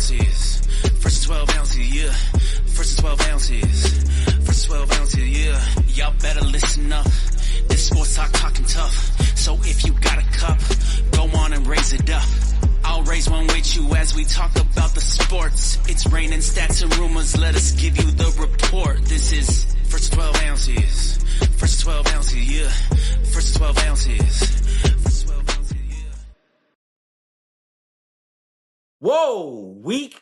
ounces. First 12 ounces, yeah. First 12 ounces. First 12 ounces, yeah. Y'all better listen up. This sports talking tough. So if you got a cup, go on and raise it up. I'll raise one with you as we talk about the sports. It's raining stats and rumors. Let us give you the report. This is First 12 ounces. First 12 ounces, yeah. First 12 ounces. First 12 ounces, yeah. Whoa, week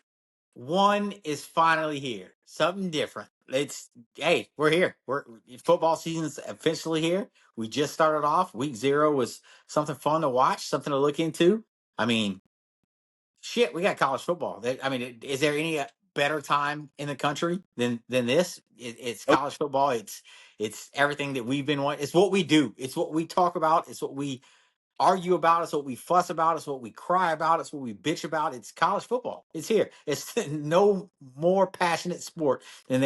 1 is finally here. Something different. We're here. Football season's officially here. We just started off. Week 0 was something fun to watch, something to look into. I mean, shit, we got college football. Is there any better time in the country than this? It's Nope. college football. It's everything that we've been wanting. It's what we do. It's what we talk about. It's what we argue about. It's what we fuss about. It's what we cry about. It's what we bitch about. It's college football. It's here. It's no more passionate sport than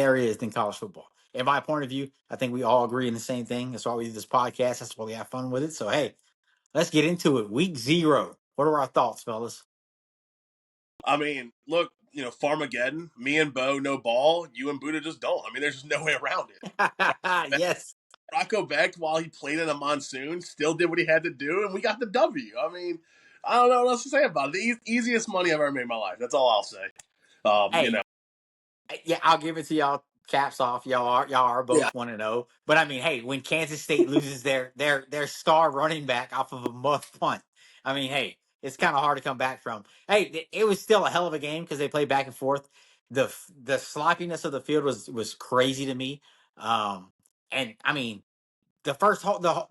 college football. In my point of view, I think we all agree in the same thing. That's why we do this podcast. That's why we have fun with it. So, hey, let's get into it. Week 0. What are our thoughts, fellas? I mean, look, Farmageddon, me and Bo, no ball. You and Buddha just don't. I mean, there's just no way around it. Yes. Rocco Beck, while he played in a monsoon, still did what he had to do, and we got the W. I mean, I don't know what else to say about it. The easiest money I've ever made in my life. That's all I'll say. Hey, yeah, I'll give it to y'all. Caps off. Y'all are both 1-0. But I mean, hey, when Kansas State loses their star running back off of a muff punt, I mean, hey, it's kind of hard to come back from. Hey, it was still a hell of a game because they played back and forth. The sloppiness of the field was crazy to me. And I mean, the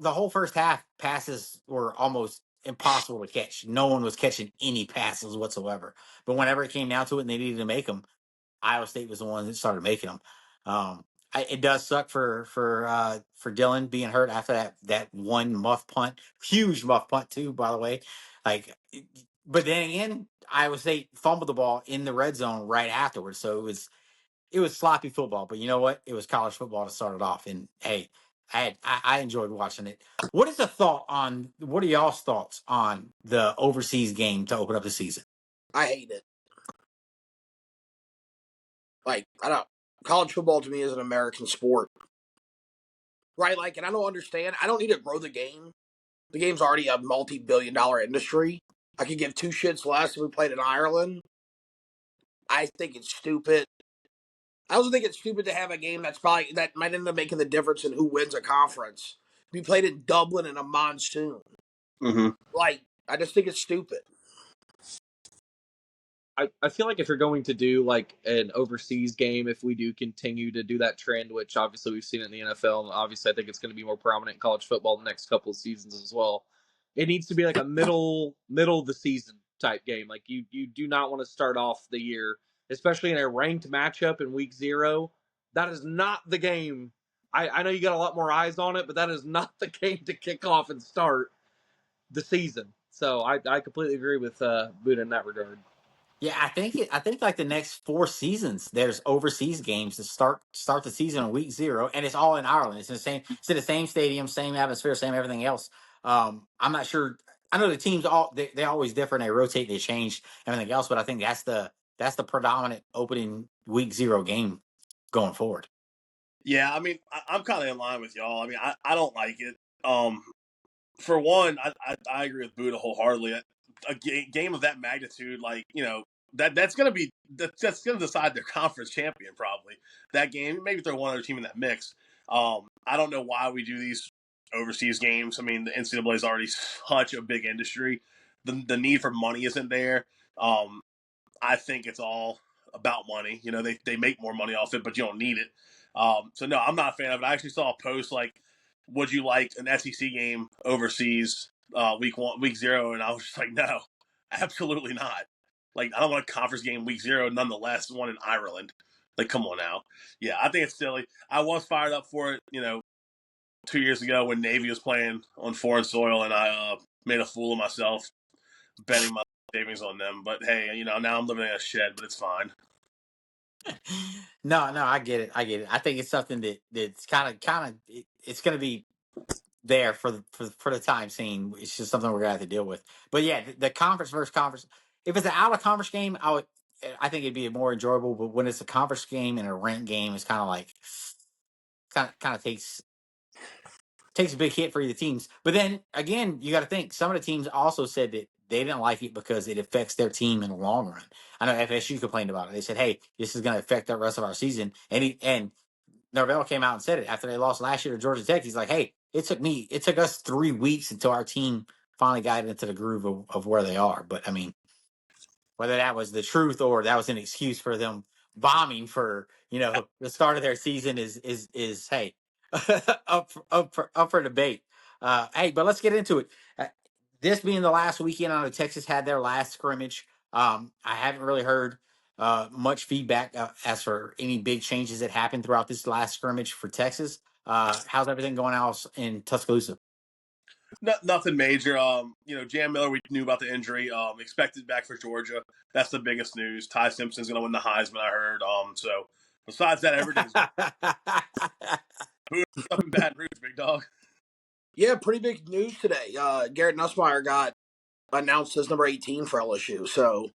whole first half passes were almost impossible to catch. No one was catching any passes whatsoever. But whenever it came down to it and they needed to make them, Iowa State was the one that started making them. It does suck for Dylan being hurt after that one muff punt, huge muff punt too, by the way. But then again, Iowa State fumbled the ball in the red zone right afterwards, so it was sloppy football. But you know what? It was college football to start it off, and hey, I enjoyed watching it. What are y'all's thoughts on the overseas game to open up the season? I hate it. College football to me is an American sport. Right? And I don't understand. I don't need to grow the game. The game's already a multi-billion-dollar industry. I could give two shits less if we played in Ireland. I think it's stupid. I also think it's stupid to have a game that might end up making the difference in who wins a conference. Be played in Dublin in a monsoon. Mm-hmm. I just think it's stupid. I feel like if you're going to do an overseas game, if we do continue to do that trend, which obviously we've seen it in the NFL, and obviously I think it's going to be more prominent in college football the next couple of seasons as well, it needs to be a middle of the season type game. You do not want to start off the year, especially in a ranked matchup in week 0. That is not the game. I know you got a lot more eyes on it, but that is not the game to kick off and start the season. So I completely agree with Buddha in that regard. Yeah, I think the next 4 seasons there's overseas games to start the season on week 0, and it's all in Ireland. It's in the same stadium, same atmosphere, same everything else. I'm not sure. I know the teams they always differ and they rotate, they change everything else, but I think that's the predominant opening week 0 game going forward. Yeah, I mean, I'm kind of in line with y'all. I mean, I don't like it. For one, I agree with Buddha wholeheartedly. A game of that magnitude, that's going to decide their conference champion probably. That game, maybe throw one other team in that mix. I don't know why we do these overseas games. I mean, the NCAA is already such a big industry. The need for money isn't there. I think it's all about money. They make more money off it, but you don't need it. So no, I'm not a fan of it. I actually saw a post would you like an SEC game overseas week 0? And I was just like, no, absolutely not. I don't want a conference game week 0, nonetheless, one in Ireland. Come on now. Yeah, I think it's silly. I was fired up for it, 2 years ago when Navy was playing on foreign soil, and I made a fool of myself betting my savings on them. But hey, now I'm living in a shed, but it's fine. No, I get it. I think it's something that's kind of it's going to be there for the time scene. It's just something we're going to have to deal with. But yeah, the conference versus conference. If it's an out of conference game, I think it'd be more enjoyable. But when it's a conference game and a ranked game, it's kind of like kind of takes a big hit for the teams. But then again, you got to think some of the teams also said that they didn't like it because it affects their team in the long run. I know FSU complained about it. They said, "Hey, this is going to affect the rest of our season." And Norvell came out and said it after they lost last year to Georgia Tech. He's like, "Hey, it took us 3 weeks until our team finally got into the groove of where they are." But I mean, whether that was the truth or that was an excuse for them bombing for the start of their season is hey up for debate. Hey, but let's get into it. This being the last weekend on the Texas had their last scrimmage. I haven't really heard much feedback as for any big changes that happened throughout this last scrimmage for Texas. How's everything going else in Tuscaloosa? Nothing major. Jam Miller, we knew about the injury. Expected back for Georgia. That's the biggest news. Ty Simpson's going to win the Heisman, I heard. So besides that, everything's Who's up in Baton Rouge, big dog. Yeah, pretty big news today. Garrett Nussmeier got announced as number 18 for LSU. So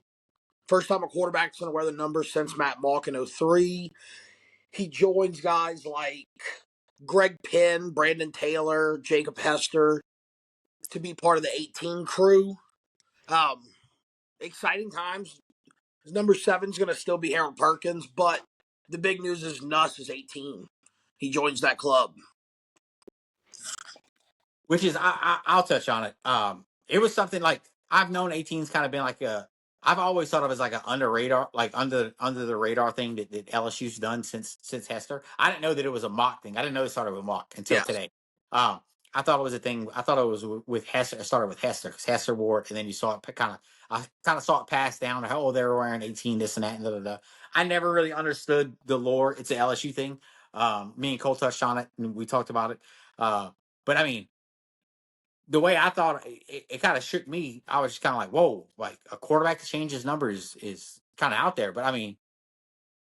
first time a quarterback's going to wear the number since Matt Malk in 03. He joins guys like Greg Penn, Brandon Taylor, Jacob Hester to be part of the 18 crew. Exciting times. His number 7 is going to still be Harold Perkins, but the big news is Nuss is 18. He joins that club. Which is I'll touch on it. It was something like I've known 18's kind of been like I've always thought of as like an under the radar thing that LSU's done since Hester. I didn't know that it was a mock thing. I didn't know it started with mock until today. I thought it was a thing. I thought it was with Hester. It started with Hester because Hester wore it, and then you saw it I kind of saw it pass down. Oh, they were wearing 18, this and that, and da, da, da. I never really understood the lore. It's an LSU thing. Me and Cole touched on it, and we talked about it. But I mean, the way I thought it kind of shook me. I was just kind of like, whoa, like a quarterback to change his numbers is kind of out there. But I mean,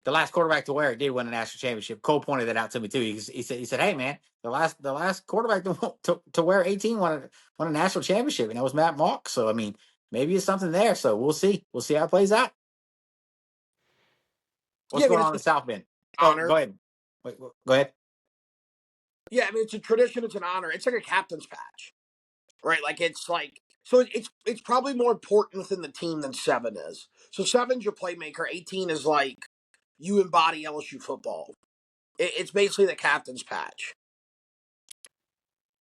the last quarterback to wear it did win a national championship. Cole pointed that out to me too. He said, hey man, the last quarterback to wear 18 won a national championship, and that was Matt Malk. So I mean, maybe it's something there. So we'll see. We'll see how it plays out. What's going on in the South Bend? Honor. Oh, go ahead. Wait, go ahead. Yeah, I mean, it's a tradition. It's an honor. It's like a captain's patch, right? Like so it's probably more important within the team than 7 is. So 7's your playmaker. 18 is like you embody LSU football. It's basically the captain's patch.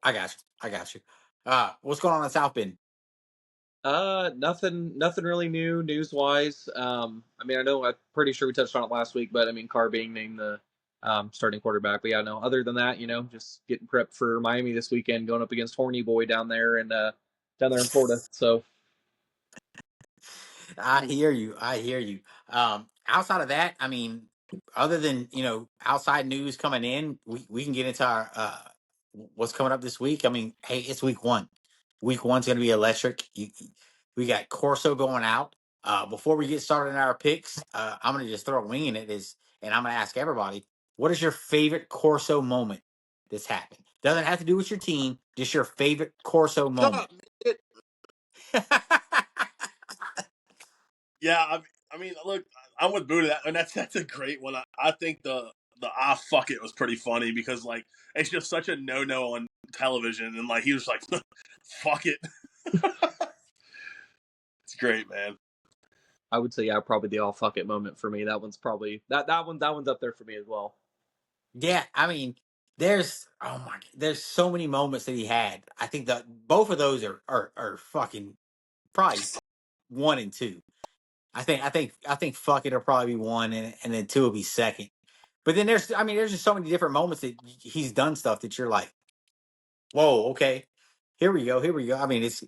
I got you. What's going on in South Bend? Nothing really new news wise. I mean, I'm pretty sure we touched on it last week, but I mean, Carr being named the starting quarterback. But yeah, no, other than that, just getting prepped for Miami this weekend, going up against Horny Boy down there in Florida. So I hear you. Outside of that, I mean, other than outside news coming in, we can get into our what's coming up this week. I mean, hey, it's week 1. Week 1's going to be electric. We got Corso going out. Before we get started in our picks, I'm going to just throw a wing in it. And I'm going to ask everybody, what is your favorite Corso moment that's happened? Doesn't have to do with your team, just your favorite Corso moment. Yeah, I mean, look, I'm with Buddha, and that's a great one. I think the fuck it was pretty funny because like it's just such a no on television, and like he was like, fuck it. It's great, man. I would say probably the all fuck it moment for me. That one's probably that one's up there for me as well. Yeah, I mean, there's so many moments that he had. I think that both of those are fucking probably 1 and 2. I think fuck it will probably be 1 and then 2 will be second. But then there's just so many different moments that he's done stuff that you're like, whoa, okay, here we go. I mean, it's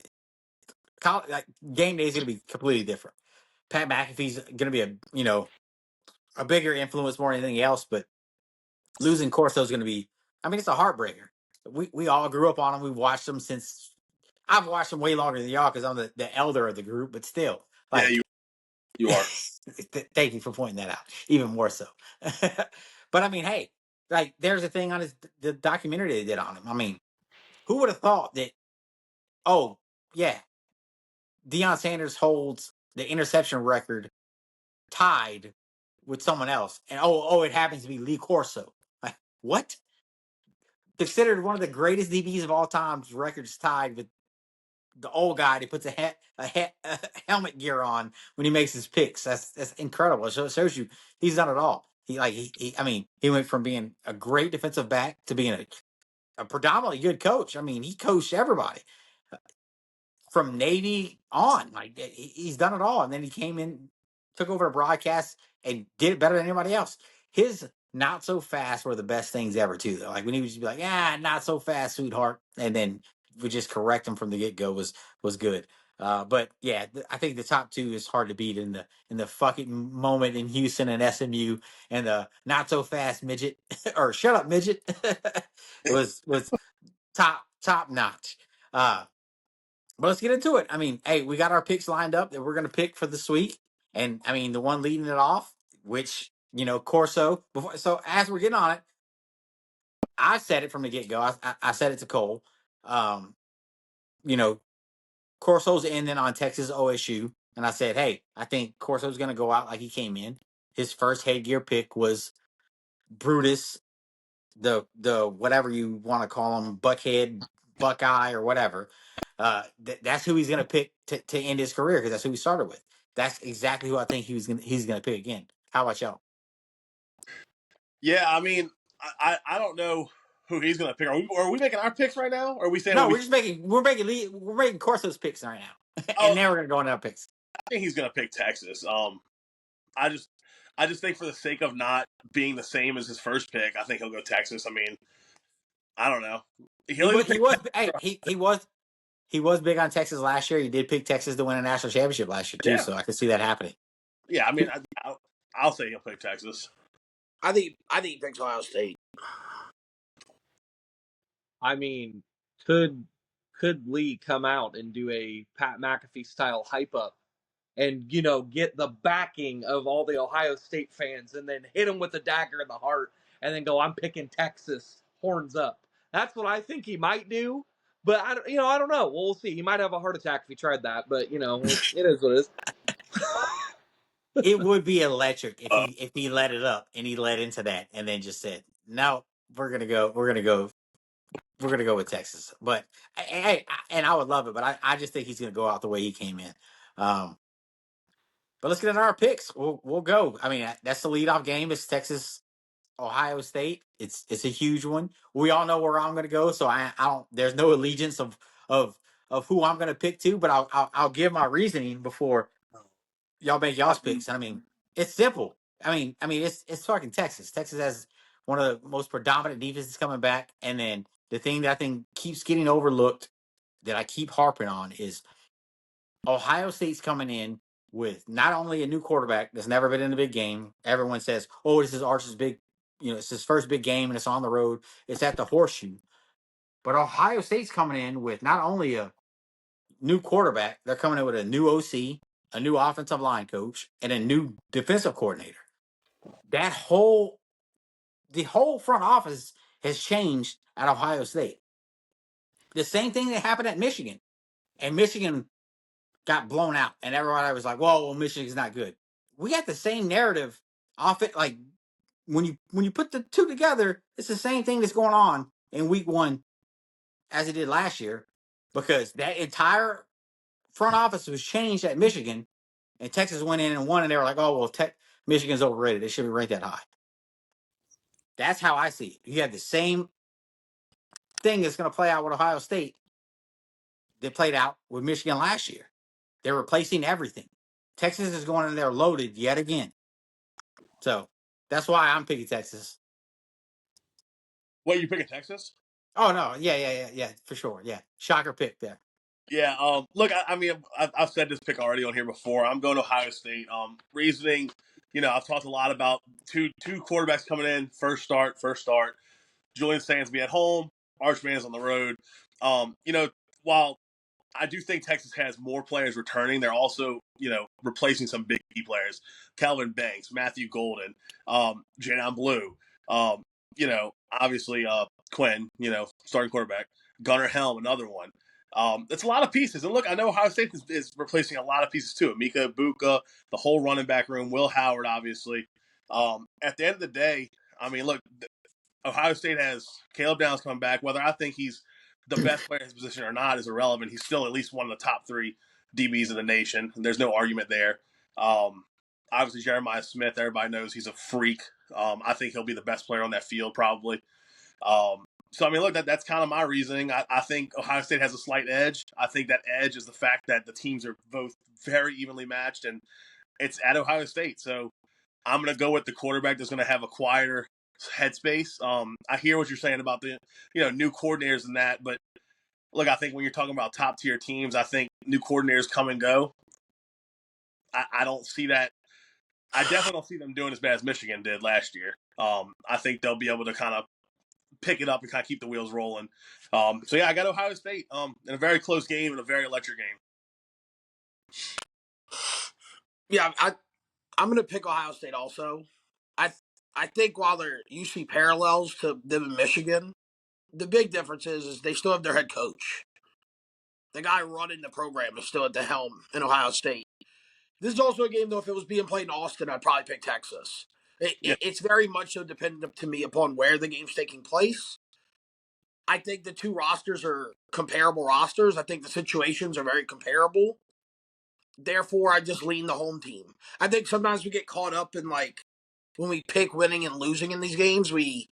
like game day is gonna be completely different. Pat McAfee's gonna be a bigger influence more than anything else, but losing Corso is gonna be. I mean, it's a heartbreaker. We all grew up on him. We've watched him since. I've watched him way longer than y'all because I'm the elder of the group, but still, like, yeah, you are. Thank you for pointing that out. Even more so. But I mean, hey, like, there's a thing on the documentary they did on him. I mean, who would have thought that? Oh, yeah, Deion Sanders holds the interception record tied with someone else, and it happens to be Lee Corso. Like, what? Considered one of the greatest DBs of all time's records tied with the old guy that puts a helmet gear on when he makes his picks. That's incredible. So it shows you he's done it all. He went from being a great defensive back to being a predominantly good coach. I mean, he coached everybody from Navy on. Like, he's done it all, and then he came in, took over a broadcast, and did it better than anybody else. His not so fast were the best things ever too, though. Like when he would just be like, not so fast, sweetheart, and then we just correct him from the get go was good. But yeah, I think the top two is hard to beat in the fucking moment in Houston and SMU, and the not so fast midget or shut up midget was top notch. But let's get into it. I mean, hey, we got our picks lined up that we're going to pick for this week. And I mean, the one leading it off, which, Corso. So as we're getting on it, I said it from the get go. I said it to Cole. You know, Corso's ending on Texas OSU. And I said, hey, I think Corso's going to go out like he came in. His first headgear pick was Brutus, the whatever you want to call him, Buckhead, Buckeye, or whatever. That's who he's going to pick to end his career because that's who he started with. That's exactly who I think he's going to pick again. How about y'all? Yeah, I mean, I don't know who he's going to pick. Are we making our picks right now? Or are we saying No, we're making Corso's picks right now, Oh, and then we're going to go into our picks. I think he's going to pick Texas. I just think for the sake of not being the same as his first pick, I think he'll go Texas. I mean, I don't know. He was big on Texas last year. He did pick Texas to win a national championship last year too, so I could see that happening. Yeah, I mean, I'll say he'll pick Texas. I think he picks Ohio State. I mean, could Lee come out and do a Pat McAfee style hype up and get the backing of all the Ohio State fans and then hit him with a dagger in the heart and then go, I'm picking Texas, horns up? That's what I think he might do. But I don't know. We'll see. He might have a heart attack if he tried that. But it is what it is. It would be electric if he let it up and he led into that and then just said, "No, we're gonna go with Texas." But and I would love it, but I just think he's gonna go out the way he came in. But let's get into our picks. We'll go. I mean, that's the leadoff game. It's Texas Ohio State. It's a huge one. We all know where I'm gonna go, so I don't. There's no allegiance of who I'm gonna pick to, but I'll give my reasoning before y'all make y'all's picks. I mean, it's simple. I mean, it's fucking Texas. Texas has one of the most predominant defenses coming back, and then the thing that I think keeps getting overlooked that I keep harping on is Ohio State's coming in with not only a new quarterback that's never been in a big game. Everyone says, "Oh, this is Arch's big, it's his first big game, and it's on the road. It's at the Horseshoe." But Ohio State's coming in with not only a new quarterback, they're coming in with a new OC, a new offensive line coach, and a new defensive coordinator. The whole front office has changed at Ohio State. The same thing that happened at Michigan, and Michigan got blown out, and everybody was like, "Whoa, well, Michigan's not good." We got the same narrative off it. Like when you put the two together, it's the same thing that's going on in week one as it did last year, because that entire front office was changed at Michigan, and Texas went in and won, and they were like, "Oh well, Michigan's overrated. They should be ranked that high." That's how I see it. You have the same thing that's going to play out with Ohio State that played out with Michigan last year. They're replacing everything. Texas is going in there loaded yet again. So that's why I'm picking Texas. What, you picking Texas? Oh no, yeah, for sure, yeah. Shocker pick there. Yeah. Look, I mean, I've said this pick already on here before. I'm going to Ohio State. Reasoning, I've talked a lot about two quarterbacks coming in, first start. Julian Sansby at home, Archman's on the road. While I do think Texas has more players returning, they're also, replacing some big key players. Calvin Banks, Matthew Golden, Jadon Blue, obviously Quinn, starting quarterback. Gunnar Helm, another one. It's a lot of pieces. And look, I know Ohio State is replacing a lot of pieces too. Mika Ibuka, the whole running back room, Will Howard, obviously. At the end of the day, I mean, look, Ohio State has Caleb Downs coming back. Whether I think he's the best player in his position or not is irrelevant. He's still at least one of the top 3 DBs in the nation. There's no argument there. Obviously, Jeremiah Smith, everybody knows he's a freak. I think he'll be the best player on that field probably. So, I mean, look, that's kind of my reasoning. I think Ohio State has a slight edge. I think that edge is the fact that the teams are both very evenly matched, and it's at Ohio State. So I'm going to go with the quarterback that's going to have a quieter headspace. I hear what you're saying about the new coordinators and that, but look, I think when you're talking about top tier teams, I think new coordinators come and go. I don't see that. I definitely don't see them doing as bad as Michigan did last year. I think they'll be able to kind of pick it up and kind of keep the wheels rolling. So yeah, I got Ohio State in a very close game and a very electric game. Yeah, I'm going to pick Ohio State also. I think while you see parallels to them in Michigan, the big difference is they still have their head coach. The guy running the program is still at the helm in Ohio State. This is also a game, though, if it was being played in Austin, I'd probably pick Texas. It's very much so dependent to me upon where the game's taking place. I think the two rosters are comparable rosters. I think the situations are very comparable. Therefore, I just lean the home team. I think sometimes we get caught up in, like, when we pick winning and losing in these games, we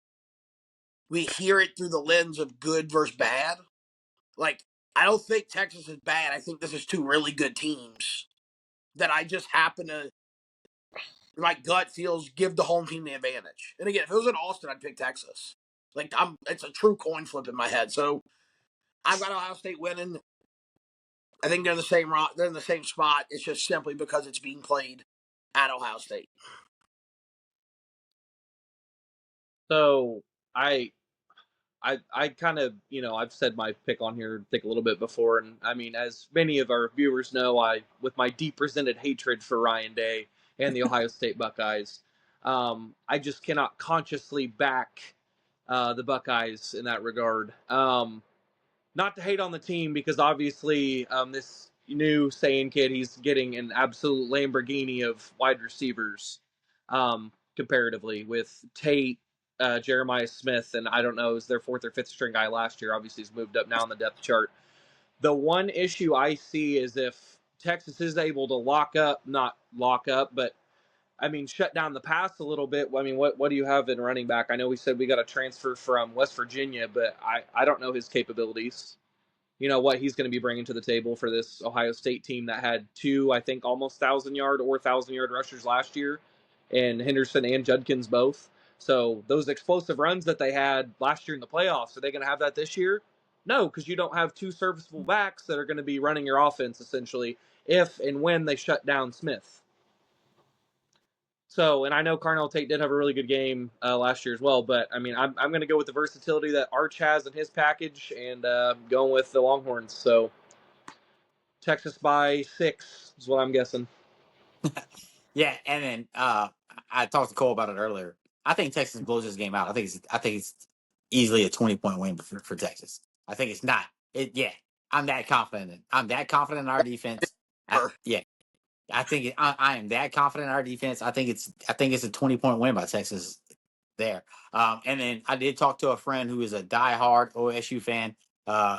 hear it through the lens of good versus bad. Like, I don't think Texas is bad. I think this is two really good teams that I just happen to, my gut feels, give the home team the advantage. And again, if it was in Austin, I'd pick Texas. Like, it's a true coin flip in my head. So I've got Ohio State winning. I think they're in the same spot. It's just simply because it's being played at Ohio State. So I kind of, I've said my pick on here, I think, a little bit before. And I mean, as many of our viewers know, with my deep resented hatred for Ryan Day and the Ohio State Buckeyes, I just cannot consciously back the Buckeyes in that regard. Not to hate on the team, because obviously this new Saiyan kid, he's getting an absolute Lamborghini of wide receivers comparatively with Tate, Jeremiah Smith, and I don't know, is their 4th or 5th string guy last year. Obviously, he's moved up now on the depth chart. The one issue I see is if Texas is able to not lock up, but I mean, shut down the pass a little bit. I mean, what do you have in running back? I know we said we got a transfer from West Virginia, but I don't know his capabilities. What he's going to be bringing to the table for this Ohio State team that had 2, I think, almost 1,000-yard rushers last year, and Henderson and Judkins both. So those explosive runs that they had last year in the playoffs, are they going to have that this year? No, because you don't have 2 serviceable backs that are going to be running your offense, essentially, if and when they shut down Smith. So, and I know Carnell Tate did have a really good game last year as well, but I mean, I'm going to go with the versatility that Arch has in his package, and going with the Longhorns. So, Texas by 6 is what I'm guessing. Yeah, and then I talked to Cole about it earlier. I think Texas blows this game out. I think it's easily a 20-point win for Texas. I think it's not. I'm that confident. I'm that confident in our defense. I think I am that confident in our defense. I think it's a 20-point win by Texas there. And then I did talk to a friend who is a diehard OSU fan,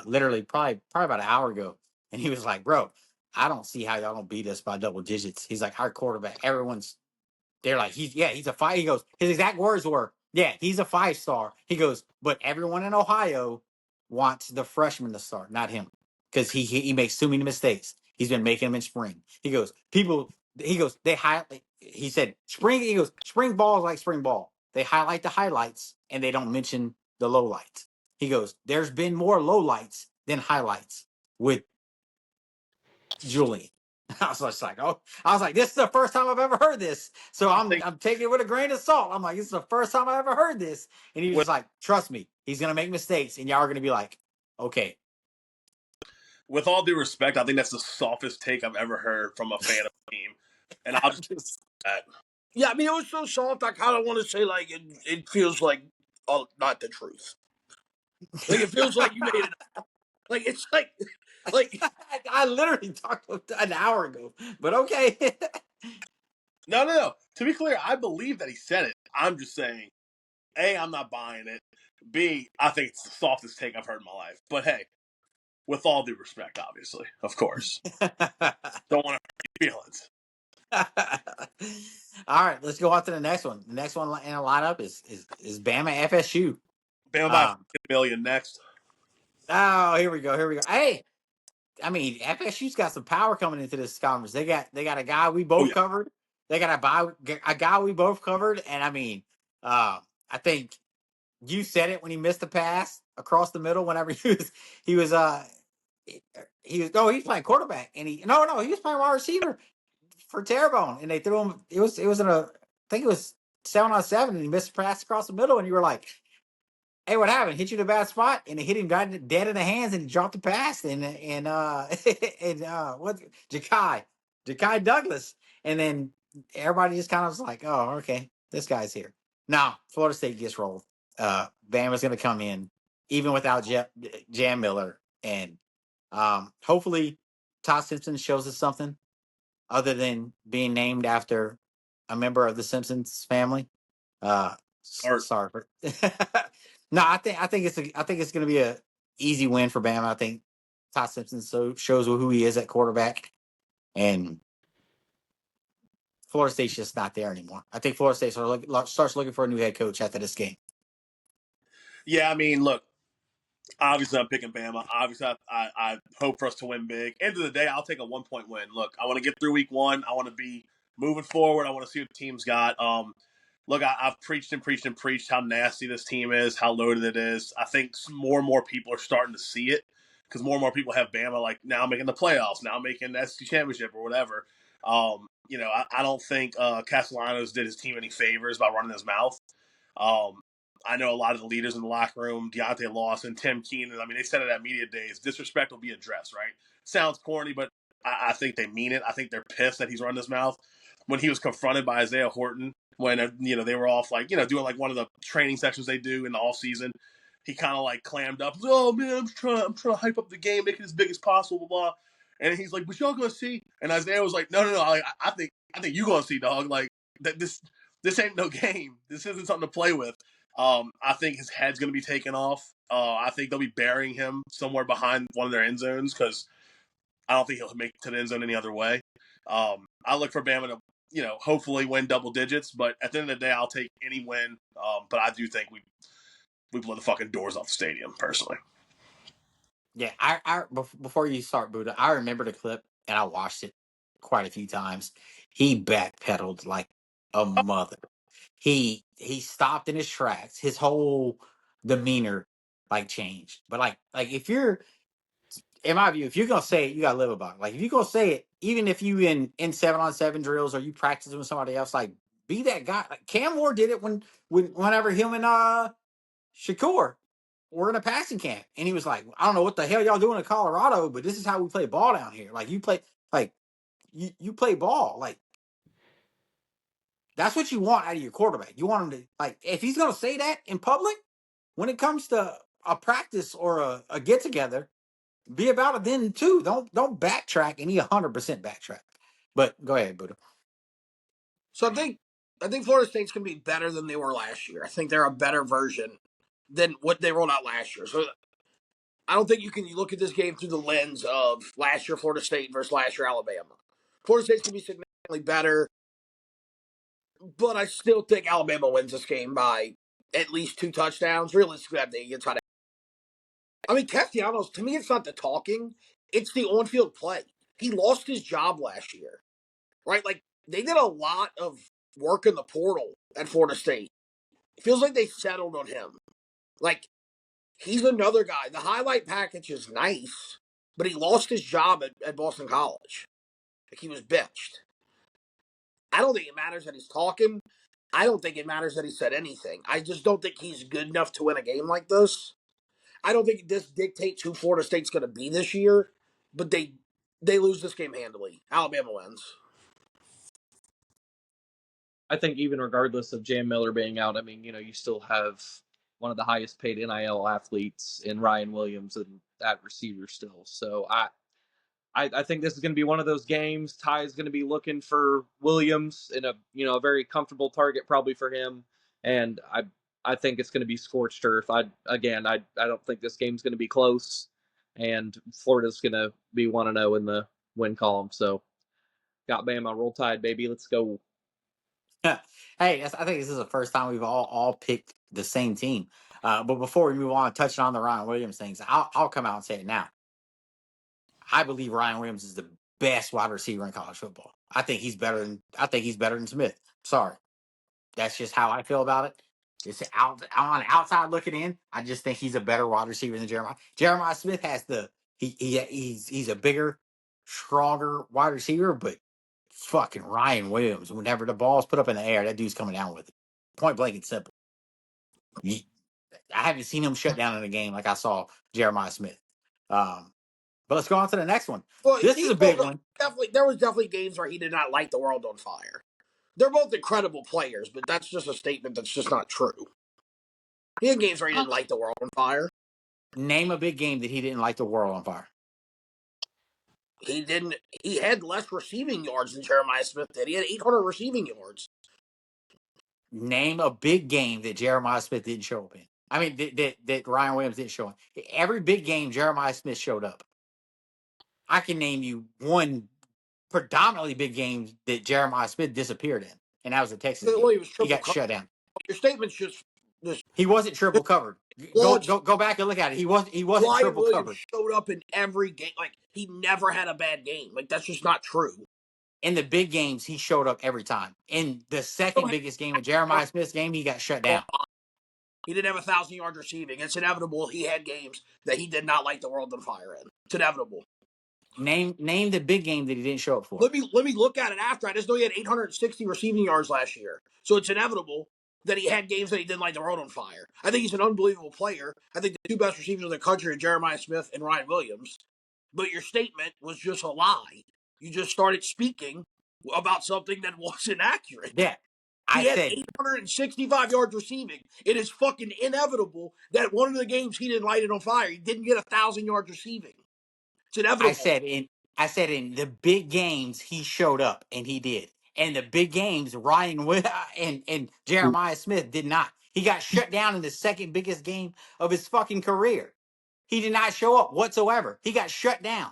literally probably about an hour ago, and he was like, "Bro, I don't see how y'all don't beat us by double digits." He's like, "Our quarterback, they're like, he's a 5." He goes, his exact words were, "Yeah, he's a 5-star." He goes, "But everyone in Ohio wants the freshman to start, not him, because he makes too many mistakes. He's been making them in spring." He goes, they highlight. He said, spring. He goes, spring ball is like spring ball. They highlight the highlights and they don't mention the lowlights. He goes, there's been more lowlights than highlights with Julian. I was just like, this is the first time I've ever heard this. So I'm taking it with a grain of salt. I'm like, this is the first time I ever heard this. And he was like, trust me, he's going to make mistakes. And y'all are going to be like, okay. With all due respect, I think that's the softest take I've ever heard from a fan of the team. And I'll just that. Yeah, I mean, it was so soft, I kind of want to say, like, it feels like not the truth. Like, it feels like you made it up. Like, it's like, Like, I literally talked an hour ago, but okay. No. To be clear, I believe that he said it. I'm just saying, A, I'm not buying it. B, I think it's the softest take I've heard in my life. But hey, with all due respect, obviously, of course. Don't want to hurt your feelings. All right, let's go on to the next one. The next one in the lineup is Bama FSU. Bama by Um, $1 million next. oh, here we go. Hey, I mean, FSU's got some power coming into this conference. They got a guy we Oh, both yeah. covered. They got a guy we both covered, and I mean, I think you said it when he missed the pass across the middle. Whenever he was he's playing quarterback, and he was playing wide receiver for Terrebonne, and they threw him. It was in a, I think it was 7-on-7, and he missed a pass across the middle, and you were like, hey, what happened? Hit you in a bad spot, and it hit him dead in the hands, and he dropped the pass, and what Ja'Kai Douglas, and then everybody just kind of was like, oh, okay, this guy's here. Now Florida State gets rolled. Bama's going to come in even without Jam Miller, and hopefully Todd Simpson shows us something other than being named after a member of the Simpsons family. Or Sorry for no. I think it's going to be a easy win for Bama. I think Todd Simpson shows who he is at quarterback, and Florida State's just not there anymore. I think Florida State starts looking for a new head coach after this game. yeah, I mean, look, obviously I'm picking Bama. Obviously, I hope for us to win big. End of the day, I'll take a 1-point win. Look, I want to get through week one. I want to be moving forward. I want to see what the team's got. Look, I've preached and preached and preached how nasty this team is, how loaded it is. I think more and more people are starting to see it because more and more people have Bama like now making the playoffs, now making the SEC championship or whatever. I don't think Castellanos did his team any favors by running his mouth. I know a lot of the leaders in the locker room, Deontay Lawson, Tim Keenan. I mean, they said it at media days. Disrespect will be addressed, right? Sounds corny, but I think they mean it. I think they're pissed that he's running his mouth. When he was confronted by Isaiah Horton, when they were off doing like one of the training sessions they do in the off season, he kind of like clammed up. Oh man, I'm trying to hype up the game, make it as big as possible, blah blah. And he's like, "But y'all gonna see?" And Isaiah was like, "No. I think you gonna see, dog. Like that this ain't no game. This isn't something to play with." I think his head's going to be taken off. I think they'll be burying him somewhere behind one of their end zones because I don't think he'll make it to the end zone any other way. I look for Bama to, hopefully win double digits, but at the end of the day, I'll take any win. But I do think we blow the fucking doors off the stadium, personally. Yeah, I before you start, Buddha, I remember the clip and I watched it quite a few times. He backpedaled like a mother. He stopped in his tracks. His whole demeanor like changed. But like if you're, in my view, if you're gonna say it, you gotta live about it. Like if you're gonna say it, even if you in 7-on-7 drills or you practice with somebody else, like be that guy. Like Cam Moore did it whenever him and Shakur were in a passing camp, and he was like, I don't know what the hell y'all doing in Colorado, but this is how we play ball down here. Like you play ball. Like that's what you want out of your quarterback. You want him to, like, if he's gonna say that in public, when it comes to a practice or a get together, be about it then too. Don't backtrack, and he 100% backtrack. But go ahead, Buddha. so I think Florida State's going to be better than they were last year. I think they're a better version than what they rolled out last year. So I don't think you can look at this game through the lens of last year Florida State versus last year Alabama. Florida State's going to be significantly better, but I still think Alabama wins this game by at least 2 touchdowns. Realistically, I think it's not. I mean, Castellanos, to me, it's not the talking, it's the on field play. He lost his job last year, right? Like, they did a lot of work in the portal at Florida State. It feels like they settled on him. Like, he's another guy. The highlight package is nice, but he lost his job at Boston College. Like, he was benched. I don't think it matters that he's talking. I don't think it matters that he said anything. I just don't think he's good enough to win a game like this. I don't think this dictates who Florida State's going to be this year, but they lose this game handily. Alabama wins. I think even regardless of Jam Miller being out, I mean, you still have one of the highest paid NIL athletes in Ryan Williams, and at receiver still. So I think this is going to be one of those games. Ty is going to be looking for Williams in a very comfortable target probably for him, and I think it's going to be scorched earth. I don't think this game's going to be close, and Florida's going to be 1-0 in the win column. So got Bama, roll Tide, baby, let's go. Hey, I think this is the first time we've all picked the same team. But before we move on, touching on the Ryan Williams things, I'll come out and say it now. I believe Ryan Williams is the best wide receiver in college football. I think he's better than Smith. Sorry, that's just how I feel about it. It's on the outside looking in. I just think he's a better wide receiver than Jeremiah. Jeremiah Smith has he's a bigger, stronger wide receiver, but fucking Ryan Williams, whenever the ball's put up in the air, that dude's coming down with it. Point blank and simple. I haven't seen him shut down in a game like I saw Jeremiah Smith. But let's go on to the next one. Well, This is a big one. There was definitely games where he did not light the world on fire. They're both incredible players, but that's just a statement that's just not true. He had games where he didn't light the world on fire. Name a big game that he didn't light the world on fire. He didn't. He had less receiving yards than Jeremiah Smith did. He had 800 receiving yards. Name a big game that Jeremiah Smith didn't show up in. I mean, that Ryan Williams didn't show up. Every big game, Jeremiah Smith showed up. I can name you one predominantly big game that Jeremiah Smith disappeared in, and that was the Texas game. Well, He got shut down. Your statement's just he wasn't triple covered. Go back and look at it. He wasn't triple Williams covered. Showed up in every game. Like, he never had a bad game. Like, that's just not true. In the big games, he showed up every time. In the second biggest game of Jeremiah Smith's game, he got shut down. He didn't have 1,000 yards receiving. It's inevitable he had games that he did not light the world on fire in. It's inevitable. Name the big game that he didn't show up for. Let me look at it after. I just know he had 860 receiving yards last year. So it's inevitable that he had games that he didn't light the world on fire. I think he's an unbelievable player. I think the two best receivers in the country are Jeremiah Smith and Ryan Williams. But your statement was just a lie. You just started speaking about something that wasn't accurate. Yeah. He had 865 yards receiving. It is fucking inevitable that one of the games he didn't light it on fire. He didn't get 1,000 yards receiving. It's inevitable. I said in the big games he showed up, and he did. And the big games, Ryan and Jeremiah Smith did not. He got shut down in the second biggest game of his fucking career. He did not show up whatsoever. He got shut down.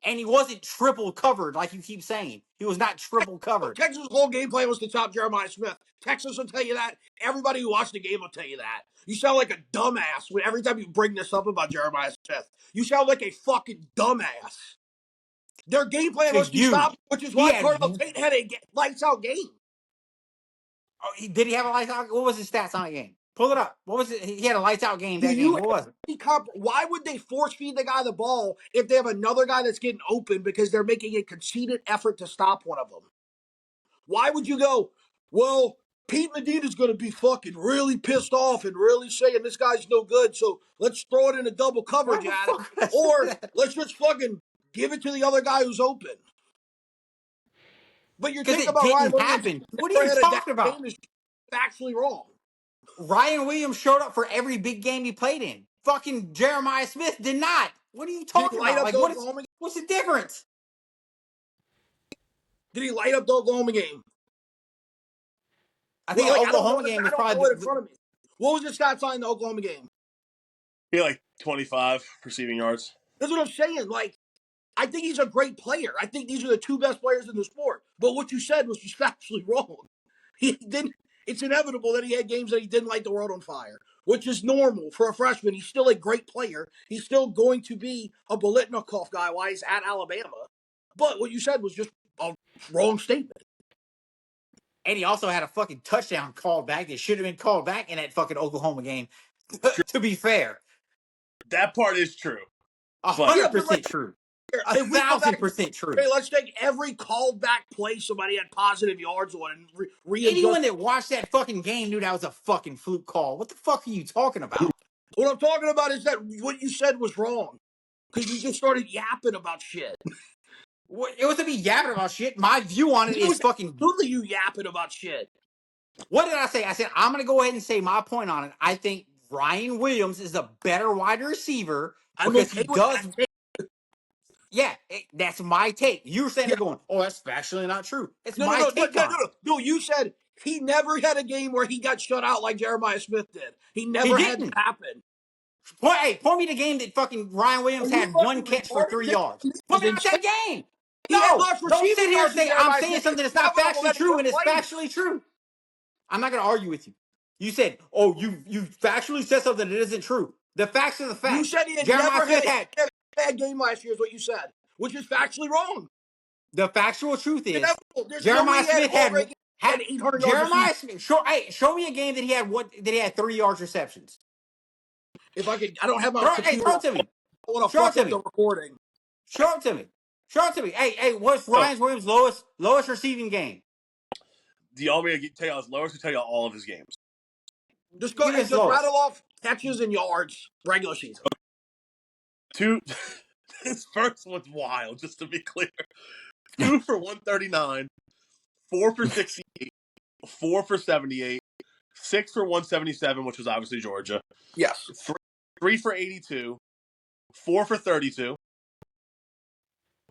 And he wasn't triple covered like you keep saying. He was not triple covered. Texas' whole game plan was to stop Jeremiah Smith. Texas will tell you that. Everybody who watched the game will tell you that. You sound like a dumbass when every time you bring this up about Jeremiah Smith. You sound like a fucking dumbass. Their game plan was to stop, which is why Cardinal Tate had a lights-out game. Oh, did he have a lights-out? What was his stats on the game? Pull it up. What was it? He had a lights-out game that game. What was it? Why would they force-feed the guy the ball if they have another guy that's getting open because they're making a conceited effort to stop one of them? Why would you go, well, Pete Medina's going to be fucking really pissed off and really saying this guy's no good, so let's throw it in a double coverage at him. Or let's just fucking give it to the other guy who's open. But you're thinking about Ryan Williams. What are you talking about? Is factually wrong. Ryan Williams showed up for every big game he played in. Fucking Jeremiah Smith did not. What are you talking about? Like, what's the difference? Did he light up the Oklahoma game? I think the Oklahoma game was probably in front of me. What was the stats line in the Oklahoma game? He had like 25 receiving yards. That's what I'm saying. Like, I think he's a great player. I think these are the two best players in the sport. But what you said was just factually wrong. He didn't. It's inevitable that he had games that he didn't light the world on fire, which is normal for a freshman. He's still a great player. He's still going to be a Biletnikoff guy while he's at Alabama. But what you said was just a wrong statement. And he also had a fucking touchdown called back that should have been called back in that fucking Oklahoma game. To be fair. That part is true. 100% true. 1,000% true. Hey, let's take every called back play somebody had positive yards on and readjust. Anyone that watched that fucking game knew that was a fucking fluke call. What the fuck are you talking about? What I'm talking about is that what you said was wrong. Because you just started yapping about shit. It was to be yapping about shit. My view on it is fucking... Absolutely you yapping about shit. What did I say? I said, I'm going to go ahead and say my point on it. I think Ryan Williams is a better wide receiver I'm because he okay with does. that take. Yeah, that's my take. You're saying they're going, oh, that's factually not true. It's No, no, my no, no, take no, on it. no, no. You said he never had a game where he got shut out like Jeremiah Smith did. He He never had that didn't. happen. Point me the game that fucking Ryan Are Williams you had one fucking catch for retarded? 3 yards. Point Is me out insane. that game. He had No, less don't sit receiving here and yards than say I'm Jeremiah saying Smith. something It's that's not inevitable factually that he true when it's replaced. factually true. I'm not going to argue with you. You said, oh, you factually said something that isn't true. The facts are the You facts. said he had Jeremiah never Smith had had. a bad game last year, is what you said, which is factually wrong. The factual truth It's is inevitable. There's no way Jeremiah he had Smith 12 great games had and 800 yards receiving. Jeremiah Smith. Show me a game that he had 3 yards receptions. If I could, I don't have my computer. Throw I it to me. don't want to Show it fuck to up the me. recording. Show it to me. Show it to me. Hey, what's So, Ryan Williams' lowest receiving game? do y'all want me to tell y'all his lowest or tell y'all all of his games? Just go Give me and his just lowest. rattle off catches and yards regular season. Two. His first one's wild, just to be clear. 2 for 139, 4 for 68, 4 for 78, 6 for 177, which was obviously Georgia. Yes. 3 for 82, 4 for 32.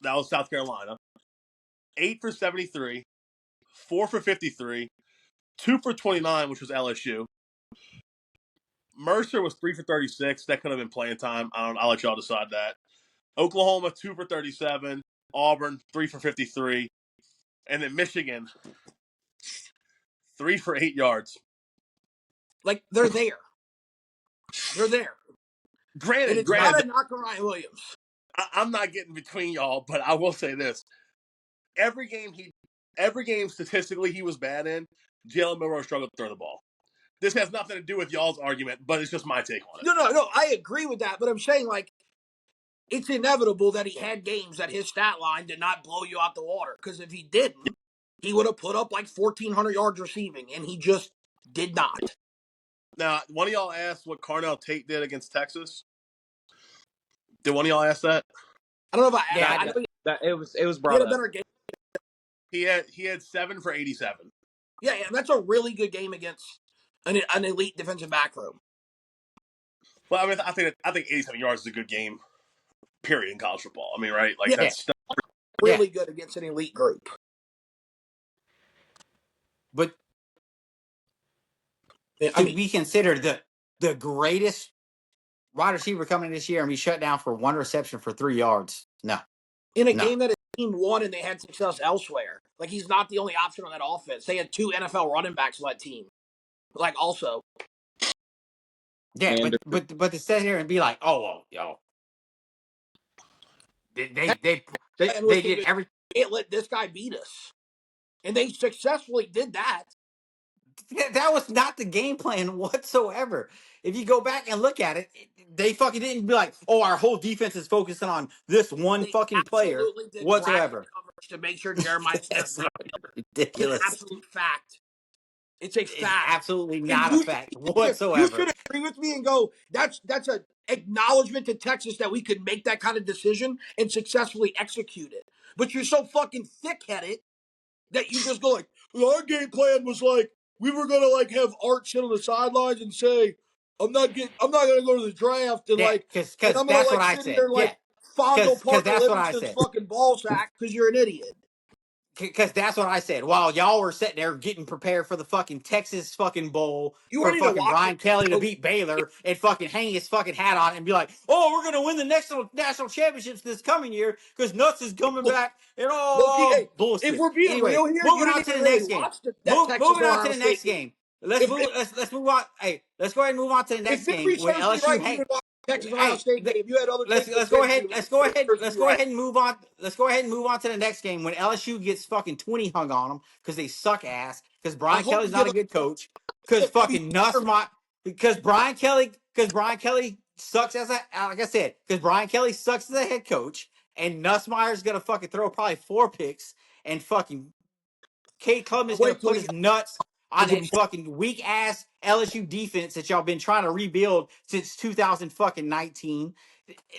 That was South Carolina. 8 for 73, 4 for 53, 2 for 29, which was LSU. Mercer was 3 for 36. That could have been playing time. I'll let y'all decide that. Oklahoma, 2 for 37. Auburn, 3 for 53. And then Michigan, 3 for 8 yards. Like, they're there. They're there. And Granted, it's not a knock on Ryan Williams. I'm not getting between y'all, but I will say this: every game statistically he was bad in, Jalen Milroe struggled to throw the ball. This has nothing to do with y'all's argument, but it's just my take on it. No. I agree with that, but I'm saying, like, it's inevitable that he had games that his stat line did not blow you out the water. Because if he didn't, he would have put up like 1,400 yards receiving, and he just did not. Now, one of y'all asked what Carnell Tate did against Texas. Did one of y'all ask that? I don't know if I. Yeah, I know It was he brought had a up. better game. He had 7 for 87. Yeah, that's a really good game against an elite defensive back room. Well, I mean, I think 87 yards is a good game. Period in college football. I mean, right? Like Yeah. that's Really good against an elite group. But I to mean, be considered the greatest wide receiver coming this year and be shut down for 1 reception for 3 yards. No. in a game that his team won and they had success elsewhere, like he's not the only option on that offense. They had 2 NFL running backs on that team. Like also, Yeah, And- but to sit here and be like, oh, well, yo, they did every. Can't let this guy beat us, and they successfully did that. That was not the game plan whatsoever. If you go back and look at it, they fucking didn't be like, oh, our whole defense is focusing on this one They fucking player absolutely did whatsoever. bracket coverage to make sure Jeremiah Smith. That's It's ridiculous. an absolute fact. It's a It's fact. absolutely And not a fact you whatsoever. should agree with me and go, that's an acknowledgement to Texas that we could make that kind of decision and successfully execute it. But you're so fucking thick-headed that you just go like, well, our game plan was like, we were gonna like have Art sit on the sidelines and say, I'm not gonna go to the draft and Yeah, like, because and I'm gonna that's like what I sit said. here and Yeah, like fondle because Parker that's what I Livingston's said. fucking ball sack because you're an idiot. Because that's what I said. While y'all were sitting there getting prepared for the fucking Texas fucking bowl You for weren't even fucking watching Brian Kelly to coach. beat Baylor and fucking hang his fucking hat on and be like, oh, we're gonna win the next national championships this coming year because Nuts is coming back and Low-key, all hey, if bullshit. we're being Anyway, real here, you moving on didn't to even the really next game. watch that Texas Moving on to Ohio the State next game. game. Let's move on. Hey, let's go ahead and move on to the next If game memory when serves me LSU right, you hang. didn't watch Texas Ohio State game. You had other Let's things to go attend ahead. to. If Let's go ahead and move on. Let's go ahead and move on to the next game when LSU gets fucking 20 hung on them because they suck ass. Because I Brian hope Kelly's you not give a up. good coach. Because fucking Nussmeier. Because Brian Kelly sucks as a like I said. Because Brian Kelly sucks as a head coach, and Nussmeier's gonna fucking throw probably 4 picks, and fucking Kate Klubman is gonna Wait till put we his get nuts to on that fucking weak ass LSU defense that y'all been trying to rebuild since 2019.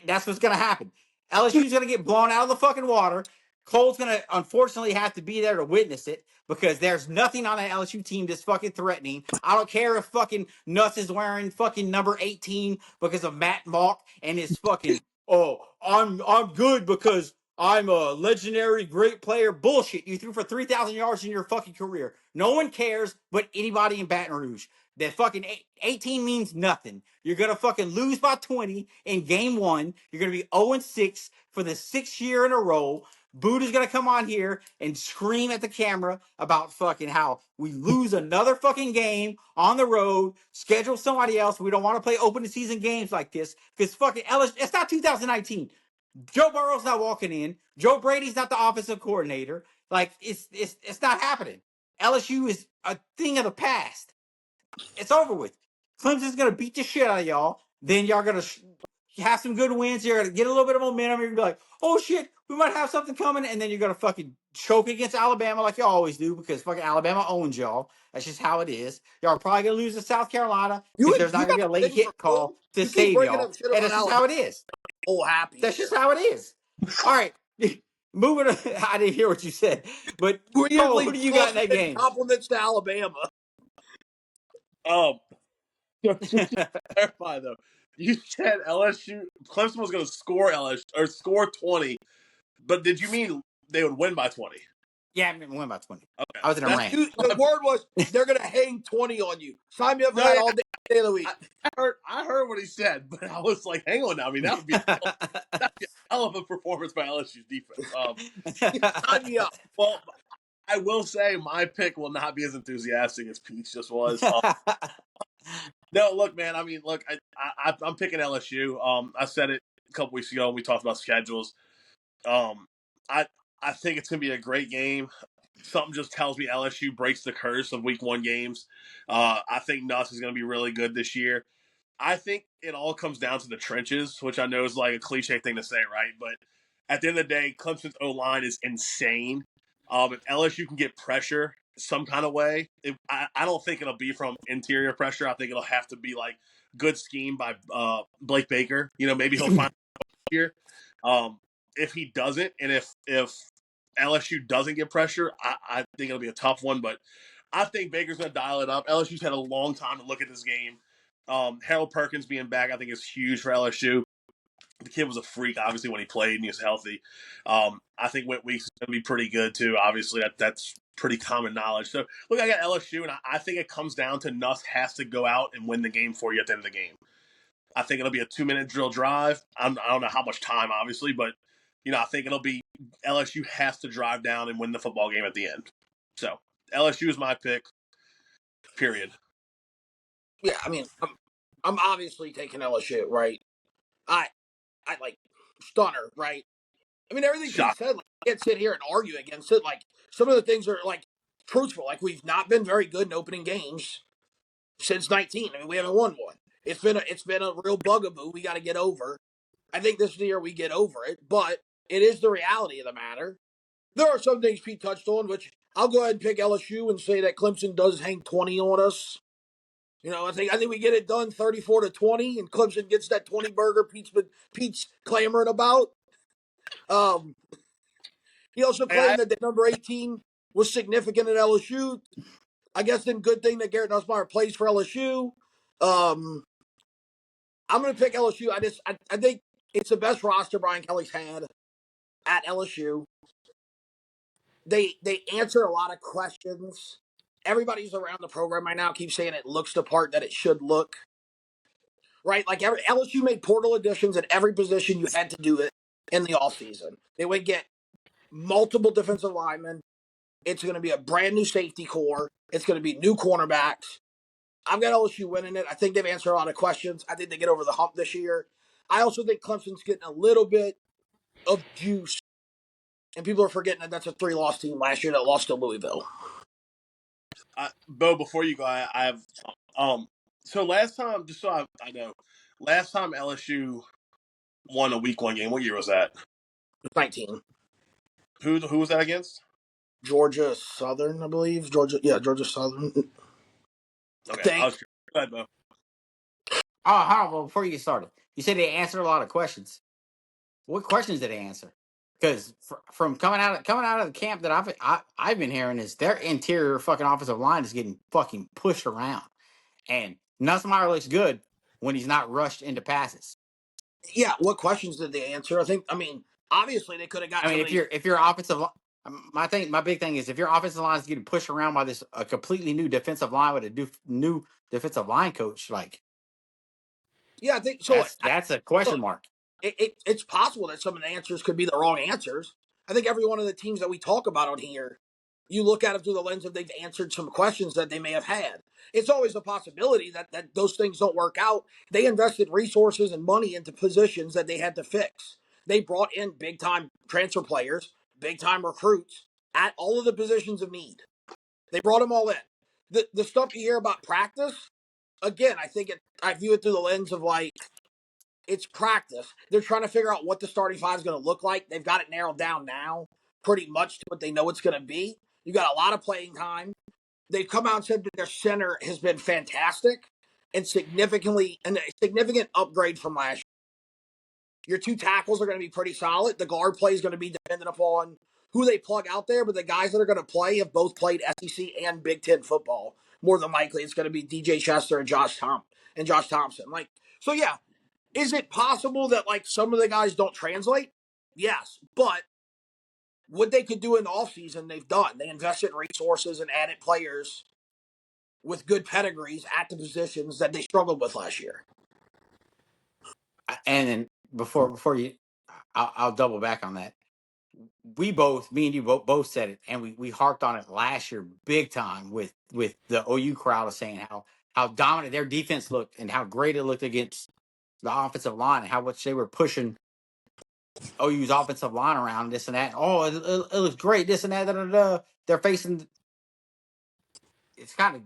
That's what's gonna happen. LSU's gonna get blown out of the fucking water. Cole's gonna unfortunately have to be there to witness it because there's nothing on an LSU team that's fucking threatening. I don't care if fucking Nuss is wearing fucking number 18 because of Matt Mock and his fucking I'm good because I'm a legendary great player. Bullshit. You threw for 3,000 yards in your fucking career. No one cares but anybody in Baton Rouge. That fucking 18 means nothing. You're going to fucking lose by 20 in game one. You're going to be 0-6 for the 6th year in a row. Buddha's going to come on here and scream at the camera about fucking how we lose another fucking game on the road, schedule somebody else. We don't want to play open season games like this because fucking LSU, it's not 2019. Joe Burrow's not walking in. Joe Brady's not the offensive coordinator. Like it's not happening. LSU is a thing of the past. It's over with. Clemson's gonna beat the shit out of y'all. Then y'all gonna have some good wins. You're gonna get a little bit of momentum. You're gonna be like, oh shit, we might have something coming. And then you're gonna fucking choke against Alabama like you always do because fucking Alabama owns y'all. That's just how it is. Y'all are probably gonna lose to South Carolina because there's not You gonna be got a a late thing for hit call Cole? to You keep save bringing y'all. up shit And about that's just Alabama. how it is. Oh, happy. That's Here. just how it is. All right. Moving on. I didn't hear what you said. But Cole, who Weirdly do you got in that positive game? compliments to Alabama. Just to clarify though, you said LSU Clemson was going to score LSU or score 20, but did you mean they would win by 20? Yeah, I win by 20. Okay, I was in a that's rant. The word was they're gonna hang 20 on you. Sign me up for no. that Yeah, all day of the week. I heard what he said, but I was like, hang on now. I mean, that'd be a hell of a performance by LSU's defense. Sign me up. Well, I will say my pick will not be as enthusiastic as Pete's just was. No, look, man. I mean, look, I'm picking LSU. I said it a couple weeks ago when we talked about schedules. Um, I I think it's gonna be a great game. Something just tells me LSU breaks the curse of Week 1 games. I think Nuss is gonna be really good this year. I think it all comes down to the trenches, which I know is like a cliche thing to say, right? But at the end of the day, Clemson's O line is insane. If LSU can get pressure some kind of way, I don't think it'll be from interior pressure. I think it'll have to be like good scheme by Blake Baker. You know, maybe he'll find here. If he doesn't, and if LSU doesn't get pressure, I think it'll be a tough one. But I think Baker's going to dial it up. LSU's had a long time to look at this game. Harold Perkins being back, I think, is huge for LSU. The kid was a freak, obviously, when he played and he was healthy. I think Whit Weeks is going to be pretty good, too. Obviously, that's pretty common knowledge. So, look, I got LSU, and I think it comes down to Nuss has to go out and win the game for you at the end of the game. I think it'll be a 2-minute drill drive. I don't know how much time, obviously, but, I think it'll be LSU has to drive down and win the football game at the end. So, LSU is my pick, period. Yeah, I mean, I'm obviously taking LSU, right? I like stunner, right? I mean, everything Pete Shock. said, like, I can't sit here and argue against it. Like, some of the things are like truthful. Like, we've not been very good in opening games since 19. I mean, we haven't won one. It's been a real bugaboo we got to get over. I think this is the year we get over it, but it is the reality of the matter. There are some things Pete touched on, which I'll go ahead and pick LSU and say that Clemson does hang 20 on us. I think we get it done 34-20, and Clemson gets that 20 burger Pete's clamoring about. He also claimed that the number 18 was significant at LSU. I guess then good thing that Garrett Nussmeier plays for LSU. I'm going to pick LSU. I think it's the best roster Brian Kelly's had at LSU. They answer a lot of questions. Everybody's around the program right now keeps saying it looks the part that it should look. Right? Like LSU made portal additions at every position you had to do it in the offseason. They would get multiple defensive linemen. It's going to be a brand new safety core. It's going to be new cornerbacks. I've got LSU winning it. I think they've answered a lot of questions. I think they get over the hump this year. I also think Clemson's getting a little bit of juice. And people are forgetting that that's a 3-loss team last year that lost to Louisville. Bo, before you go, I have so last time, just so I know, last time LSU won a Week 1 game, what year was that? 19. Who was that against? Georgia Southern, I believe. Georgia Southern. Okay, I was curious. Go ahead, Bo. Oh, well, before you get started, you said they answered a lot of questions. What questions did they answer? because from coming out of the camp that I've been hearing is their interior fucking offensive line is getting fucking pushed around, and Nussmeier looks good when he's not rushed into passes. Yeah, what questions did they answer? I mean, obviously they could have got I mean, some of these. if your offensive my big thing is if your offensive line is getting pushed around by this a completely new defensive line with a new defensive line coach, like Yeah, I think so. that's a question Look, mark. it's possible that some of the answers could be the wrong answers. I think every one of the teams that we talk about on here, you look at it through the lens of they've answered some questions that they may have had. It's always a possibility that those things don't work out. They invested resources and money into positions that they had to fix. They brought in big time transfer players, big time recruits at all of the positions of need. They brought them all in. The stuff you hear about practice, again, I view it through the lens of like it's practice. They're trying to figure out what the starting five is going to look like. They've got it narrowed down now, pretty much to what they know it's going to be. You got a lot of playing time. They've come out and said that their center has been fantastic and a significant upgrade from last year. Your two tackles are going to be pretty solid. The guard play is going to be dependent upon who they plug out there, but the guys that are going to play have both played SEC and Big Ten football. More than likely, it's going to be DJ Chester and Josh Thompson. Like, so yeah, is it possible that like some of the guys don't translate? Yes, but what they could do in the offseason, they've done. They invested resources and added players with good pedigrees at the positions that they struggled with last year. And then before you, I'll double back on that. Me and you both said it, and we harped on it last year big time with the OU crowd of saying how dominant their defense looked and how great it looked against the offensive line and how much they were pushing OU's offensive line around this and that. Oh, it looks great, this and that. Da, da, da. They're facing. It's kind of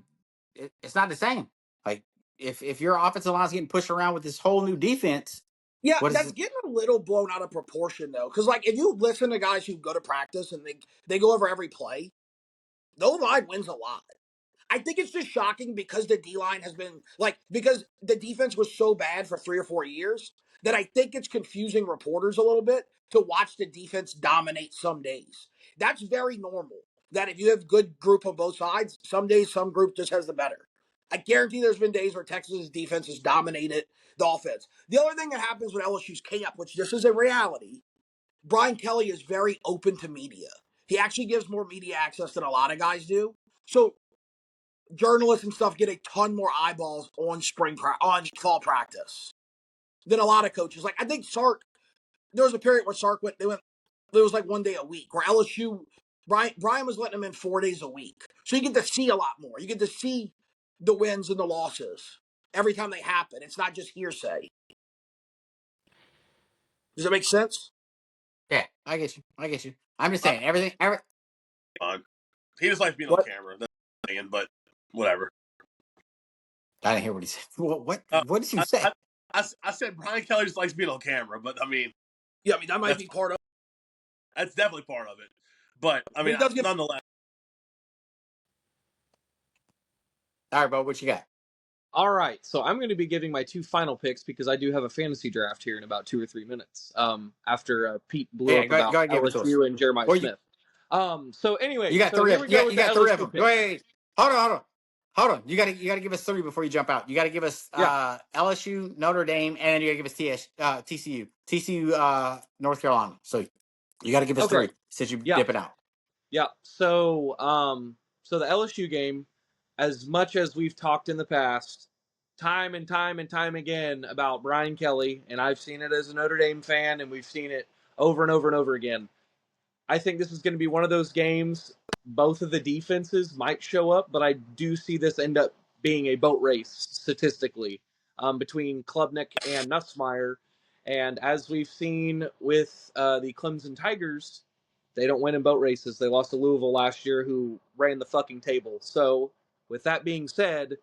it's not the same. Like if your offensive line's getting pushed around with this whole new defense, Yeah, what is that's it? getting a little blown out of proportion though. Because like if you listen to guys who go to practice and they go over every play, the line wins a lot. I think it's just shocking because the D line has been because the defense was so bad for 3 or 4 years that I think it's confusing reporters a little bit to watch the defense dominate some days. That's very normal. That if you have good group on both sides, some days some group just has the better. I guarantee there's been days where Texas's defense has dominated the offense. The other thing that happens with LSU's camp, which this is a reality, Brian Kelly is very open to media. He actually gives more media access than a lot of guys do. So journalists and stuff get a ton more eyeballs on on fall practice than a lot of coaches. Like I think Sark, there was a period where Sark went. It was like one day a week. Where LSU, Brian was letting them in 4 days a week, so you get to see a lot more. You get to see the wins and the losses every time they happen. It's not just hearsay. Does that make sense? Yeah, I get you. I'm just saying everything. He just likes being on camera. That's saying, but whatever. I didn't hear what he said. What did you say? I said Brian Kelly just likes being on camera, but I mean, yeah, I mean that might be part of. That's definitely part of it, but I mean, nonetheless. All right, Bo, what you got? All right, so I'm going to be giving my two final picks because I do have a fantasy draft here in about 2 or 3 minutes. After Pete blew up about LSU and Jeremiah Smith. So anyway, you got so three. You got three of them. Wait, hold on. You got to give us three before you jump out. You got to give us LSU, Notre Dame, and you got to give us TCU, North Carolina. So you got to give us three since you're dipping out. Yeah. So so the LSU game, as much as we've talked in the past, time and time again about Brian Kelly, and I've seen it as a Notre Dame fan, and we've seen it over and over and over again. I think this is going to be one of those games. Both of the defenses might show up, but I do see this end up being a boat race statistically between Klubnik and Nussmeier. And as we've seen with the Clemson Tigers, they don't win in boat races. They lost to Louisville last year, who ran the fucking table. So, with that being said,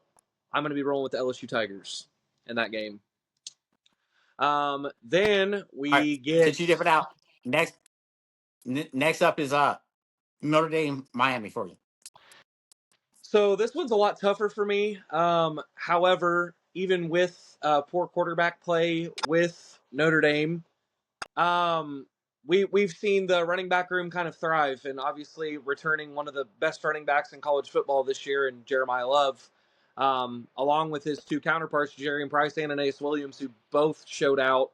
I'm going to be rolling with the LSU Tigers in that game. Then we get. Since you dipping out, next up is Notre Dame, Miami for you. So this one's a lot tougher for me. However, even with poor quarterback play with Notre Dame, we've seen the running back room kind of thrive, and obviously returning one of the best running backs in college football this year, in Jeremiah Love, along with his two counterparts, Jarian Price and Anais Williams, who both showed out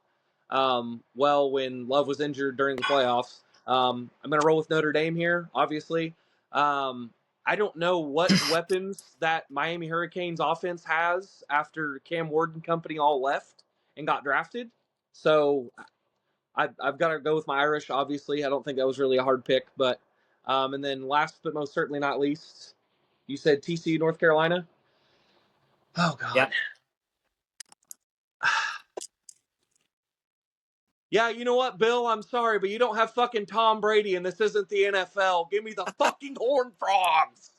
well when Love was injured during the playoffs. I'm going to roll with Notre Dame here, obviously. I don't know what weapons that Miami Hurricanes offense has after Cam Ward and company all left and got drafted. So I've got to go with my Irish, obviously. I don't think that was really a hard pick. But and then last but most certainly not least, you said TCU, North Carolina? Oh, God. Yep. Yeah, you know what, Bill? I'm sorry, but you don't have fucking Tom Brady, and this isn't the NFL. Give me the fucking Horned Frogs.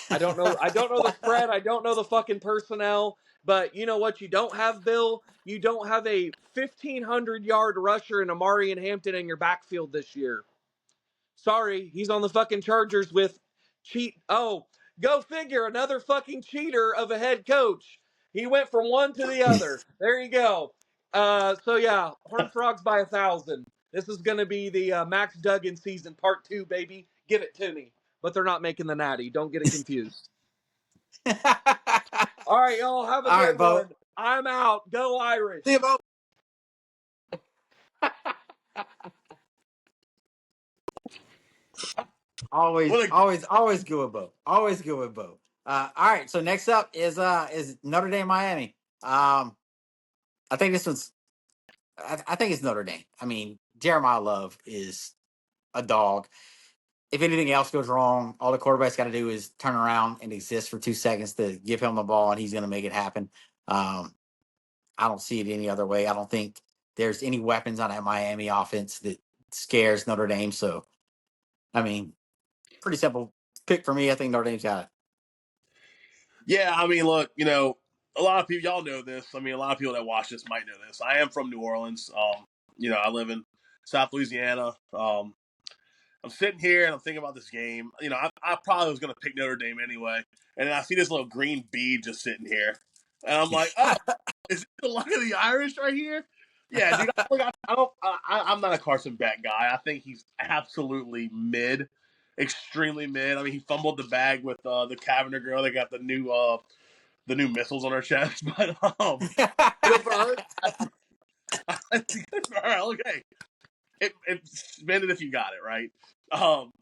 I don't know the spread. I don't know the fucking personnel. But you know what you don't have, Bill? You don't have a 1,500-yard rusher in Amari and Hampton in your backfield this year. Sorry, he's on the fucking Chargers with cheat. Oh, go figure, another fucking cheater of a head coach. He went from one to the other. There you go. So yeah, Horned Frogs by 1,000. This is going to be the Max Duggan season part 2, baby. Give it to me. But they're not making the natty. Don't get it confused. All right, y'all. Have a All good right, Bo. one. I'm out. Go Irish. See you, Bo. Always What a- good with Bo. Always good with Bo. All right, so next up is Notre Dame Miami. I think this one's. I think it's Notre Dame. I mean, Jeremiah Love is a dog. If anything else goes wrong, all the quarterback's got to do is turn around and exist for 2 seconds to give him the ball, and he's going to make it happen. I don't see it any other way. I don't think there's any weapons on that Miami offense that scares Notre Dame. So, I mean, pretty simple pick for me. I think Notre Dame's got it. Yeah, I mean, look, a lot of people, y'all know this. I mean, a lot of people that watch this might know this. I am from New Orleans. I live in South Louisiana. I'm sitting here and I'm thinking about this game. I probably was going to pick Notre Dame anyway. And then I see this little green bead just sitting here. And I'm like, oh, is it the luck of the Irish right here? Yeah, dude. I'm not a Carson Beck guy. I think he's absolutely mid, extremely mid. I mean, he fumbled the bag with the Cavanagh girl. They got the new missiles on her chest. But Good for her. good for her. Okay, spend it if you got it, right?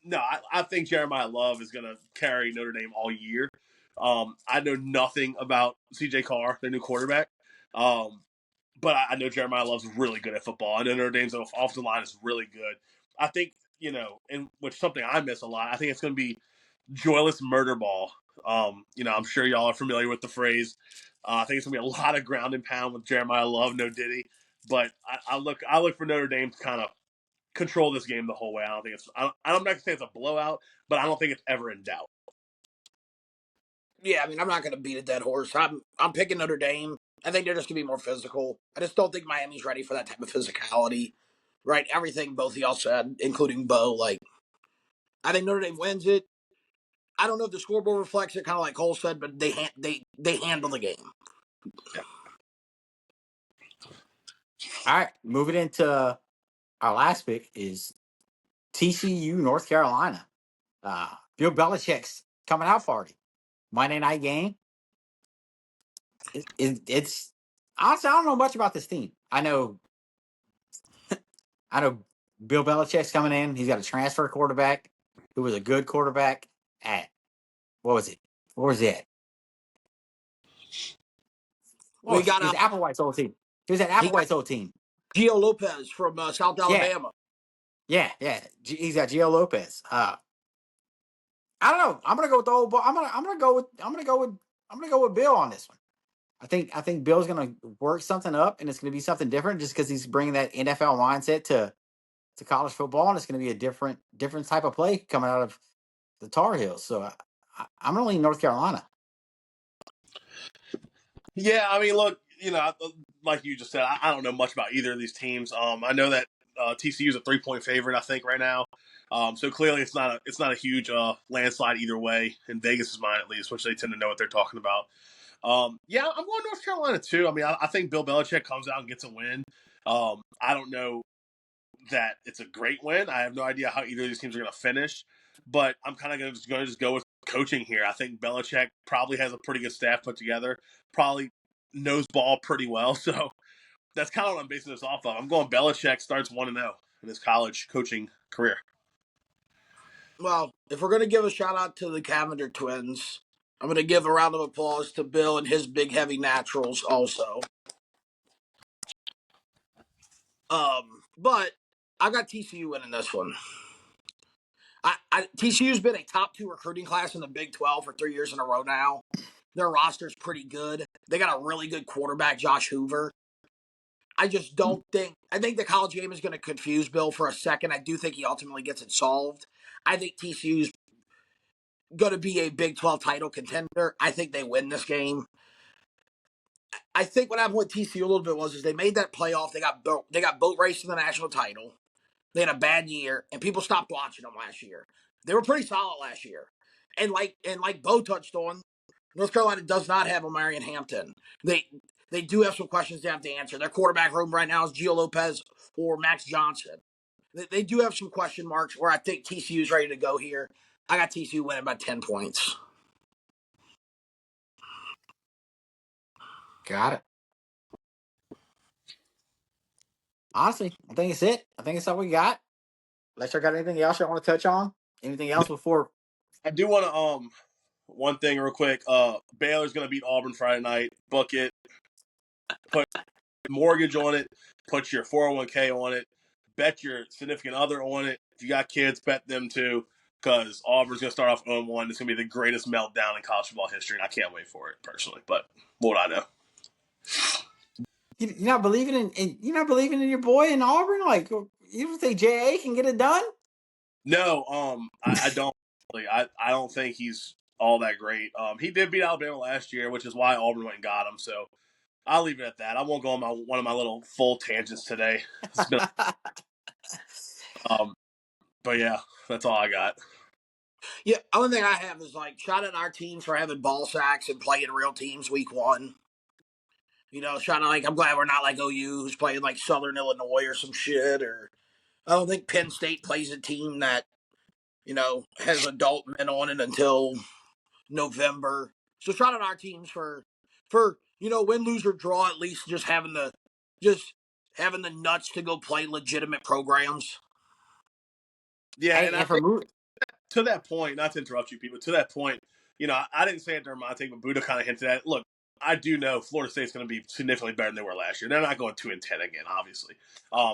No, I think Jeremiah Love is going to carry Notre Dame all year. I know nothing about CJ Carr, their new quarterback. But I know Jeremiah Love's really good at football. I know Notre Dame's offensive line is really good. I think, and which is something I miss a lot, I think it's going to be joyless murder ball. I'm sure y'all are familiar with the phrase. I think it's going to be a lot of ground and pound with Jeremiah Love, no Diddy. But I look for Notre Dame to kind of control this game the whole way. I'm not going to say it's a blowout, but I don't think it's ever in doubt. Yeah, I mean, I'm not going to beat a dead horse. I'm picking Notre Dame. I think they're just going to be more physical. I just don't think Miami's ready for that type of physicality. Right? Everything both of y'all said, including Bo. Like, I think Notre Dame wins it. I don't know if the scoreboard reflects it, kind of like Cole said, but they handle the game. All right, moving into our last pick is TCU, North Carolina. Bill Belichick's coming out party. Monday night game. It's honestly, I don't know much about this team. I know Bill Belichick's coming in. He's got a transfer quarterback who was a good quarterback at what was it? Where was it? We got It was Applewhite's old team. He was at Applewhite's old team. Gio Lopez from South Alabama. Yeah. He's got Gio Lopez. I don't know. I'm gonna go with the old. I'm gonna go with Bill on this one. I think Bill's gonna work something up, and it's gonna be something different, just because he's bringing that NFL mindset to college football, and it's gonna be a different type of play coming out of the Tar Heels. So I'm gonna lean North Carolina. Yeah, I mean, look, like you just said, I don't know much about either of these teams. I know that TCU is a 3-point favorite, I think, right now. So clearly, it's not a huge landslide either way in Vegas' mind, at least, which they tend to know what they're talking about. Yeah, I'm going North Carolina too. I mean, I think Bill Belichick comes out and gets a win. I don't know that it's a great win. I have no idea how either of these teams are going to finish, but I'm kind of going to just go with coaching here. I think Belichick probably has a pretty good staff put together, probably knows ball pretty well. So that's kind of what I'm basing this off of. I'm going Belichick starts 1-0 in his college coaching career. Well, if we're going to give a shout out to the Cavender twins, I'm going to give a round of applause to Bill and his big heavy naturals also. But I got TCU winning this one. TCU's been a top 2 recruiting class in the Big 12 for 3 years in a row now. Their roster's pretty good. They got a really good quarterback, Josh Hoover. I just don't think. I think the college game is going to confuse Bill for a second. I do think he ultimately gets it solved. I think TCU's going to be a Big 12 title contender. I think they win this game. I think what happened with TCU a little bit was they made that playoff. They got boat raced to the national title. They had a bad year, and people stopped watching them last year. They were pretty solid last year, and like Bo touched on, North Carolina does not have a Marion Hampton. They do have some questions they have to answer. Their quarterback room right now is Gio Lopez or Max Johnson. They do have some question marks where I think TCU is ready to go here. I got TCU winning by 10 points. Got it. Honestly, I think it's it. I think it's all we got. Unless you got anything else you want to touch on? Anything else before? I do want to one thing real quick. Baylor's going to beat Auburn Friday night. Book it. Put mortgage on it. Put your 401k on it. Bet your significant other on it. If you got kids, bet them too. Because Auburn's going to start off 0-1. It's going to be the greatest meltdown in college football history, and I can't wait for it personally. But what would I know? You're not believing in your boy in Auburn? Like, you don't think JA can get it done? No, I don't. I don't think he's all that great. He did beat Alabama last year, which is why Auburn went and got him. So I'll leave it at that. I won't go on one of my little full tangents today. It's been, but yeah, that's all I got. Yeah, only thing I have is shout out our teams for having ball sacks and playing real teams week 1. Shout out I'm glad we're not like OU who's playing like Southern Illinois or some shit. Or I don't think Penn State plays a team that has adult men on it until November. So shout out our teams for win, lose, or draw, at least just having the nuts to go play legitimate programs. Yeah, Hey, and I think to that point, not to interrupt you, people, to that point, I didn't say it during my take, but Buddha kind of hinted at it. Look, I do know Florida State's going to be significantly better than they were last year. They're not going 2-10 again, obviously.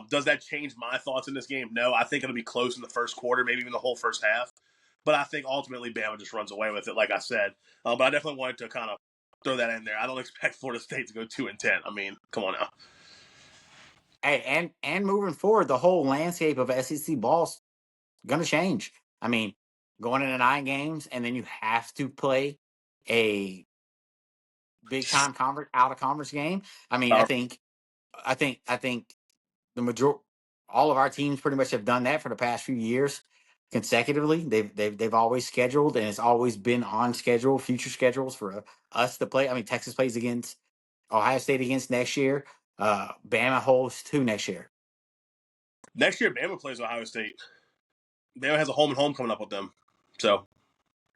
Does that change my thoughts in this game? No, I think it'll be close in the first quarter, maybe even the whole first half. But I think ultimately Bama just runs away with it, like I said. But I definitely wanted to kind of throw that in there. I don't expect Florida State to go 2-10. I mean, come on now. Hey, and moving forward, the whole landscape of SEC ball's gonna change. I mean, going into 9 games, and then you have to play a big time out of conference game. I mean, I think the all of our teams pretty much have done that for the past few years consecutively. They've always scheduled, and it's always been on schedule, future schedules for us to play. I mean, Texas plays against Ohio State against next year. Bama hosts who next year? Next year, Bama plays Ohio State. Bama has a home and home coming up with them. So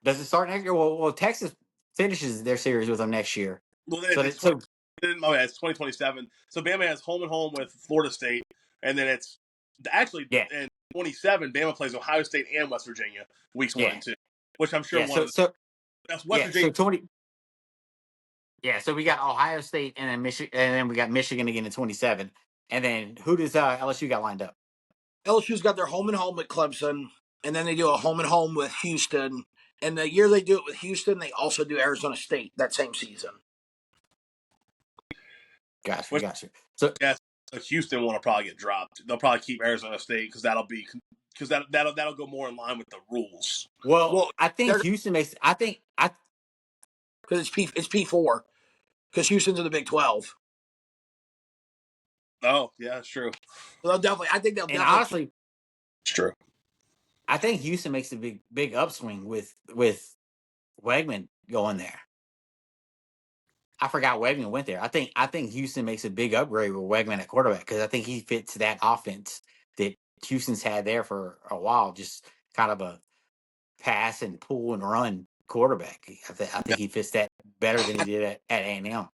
does it start next year? Well, Texas finishes their series with them next year. Well, it's 2027. So Bama has home and home with Florida State, and then it's actually in 27. Bama plays Ohio State and West Virginia weeks 1 and 2, which I'm sure that's West Virginia. So 20. Yeah, so we got Ohio State and then Michigan, and then we got Michigan again in 27. And then who does LSU got lined up? LSU's got their home and home with Clemson, and then they do a home and home with Houston. And the year they do it with Houston, they also do Arizona State that same season. Gotcha. So yes, Houston will probably get dropped. They'll probably keep Arizona State because that'll go more in line with the rules. Well, I think Houston makes. Because it's P4 because Houston's in the Big 12. Oh yeah, that's true. They'll definitely. I think they'll. And honestly, it's true. I think Houston makes a big upswing with Wegman going there. I forgot Wegman went there. I think Houston makes a big upgrade with Wegman at quarterback because I think he fits that offense that Houston's had there for a while. Just kind of a pass and pull and run quarterback. I think he fits that better than he did at A&M.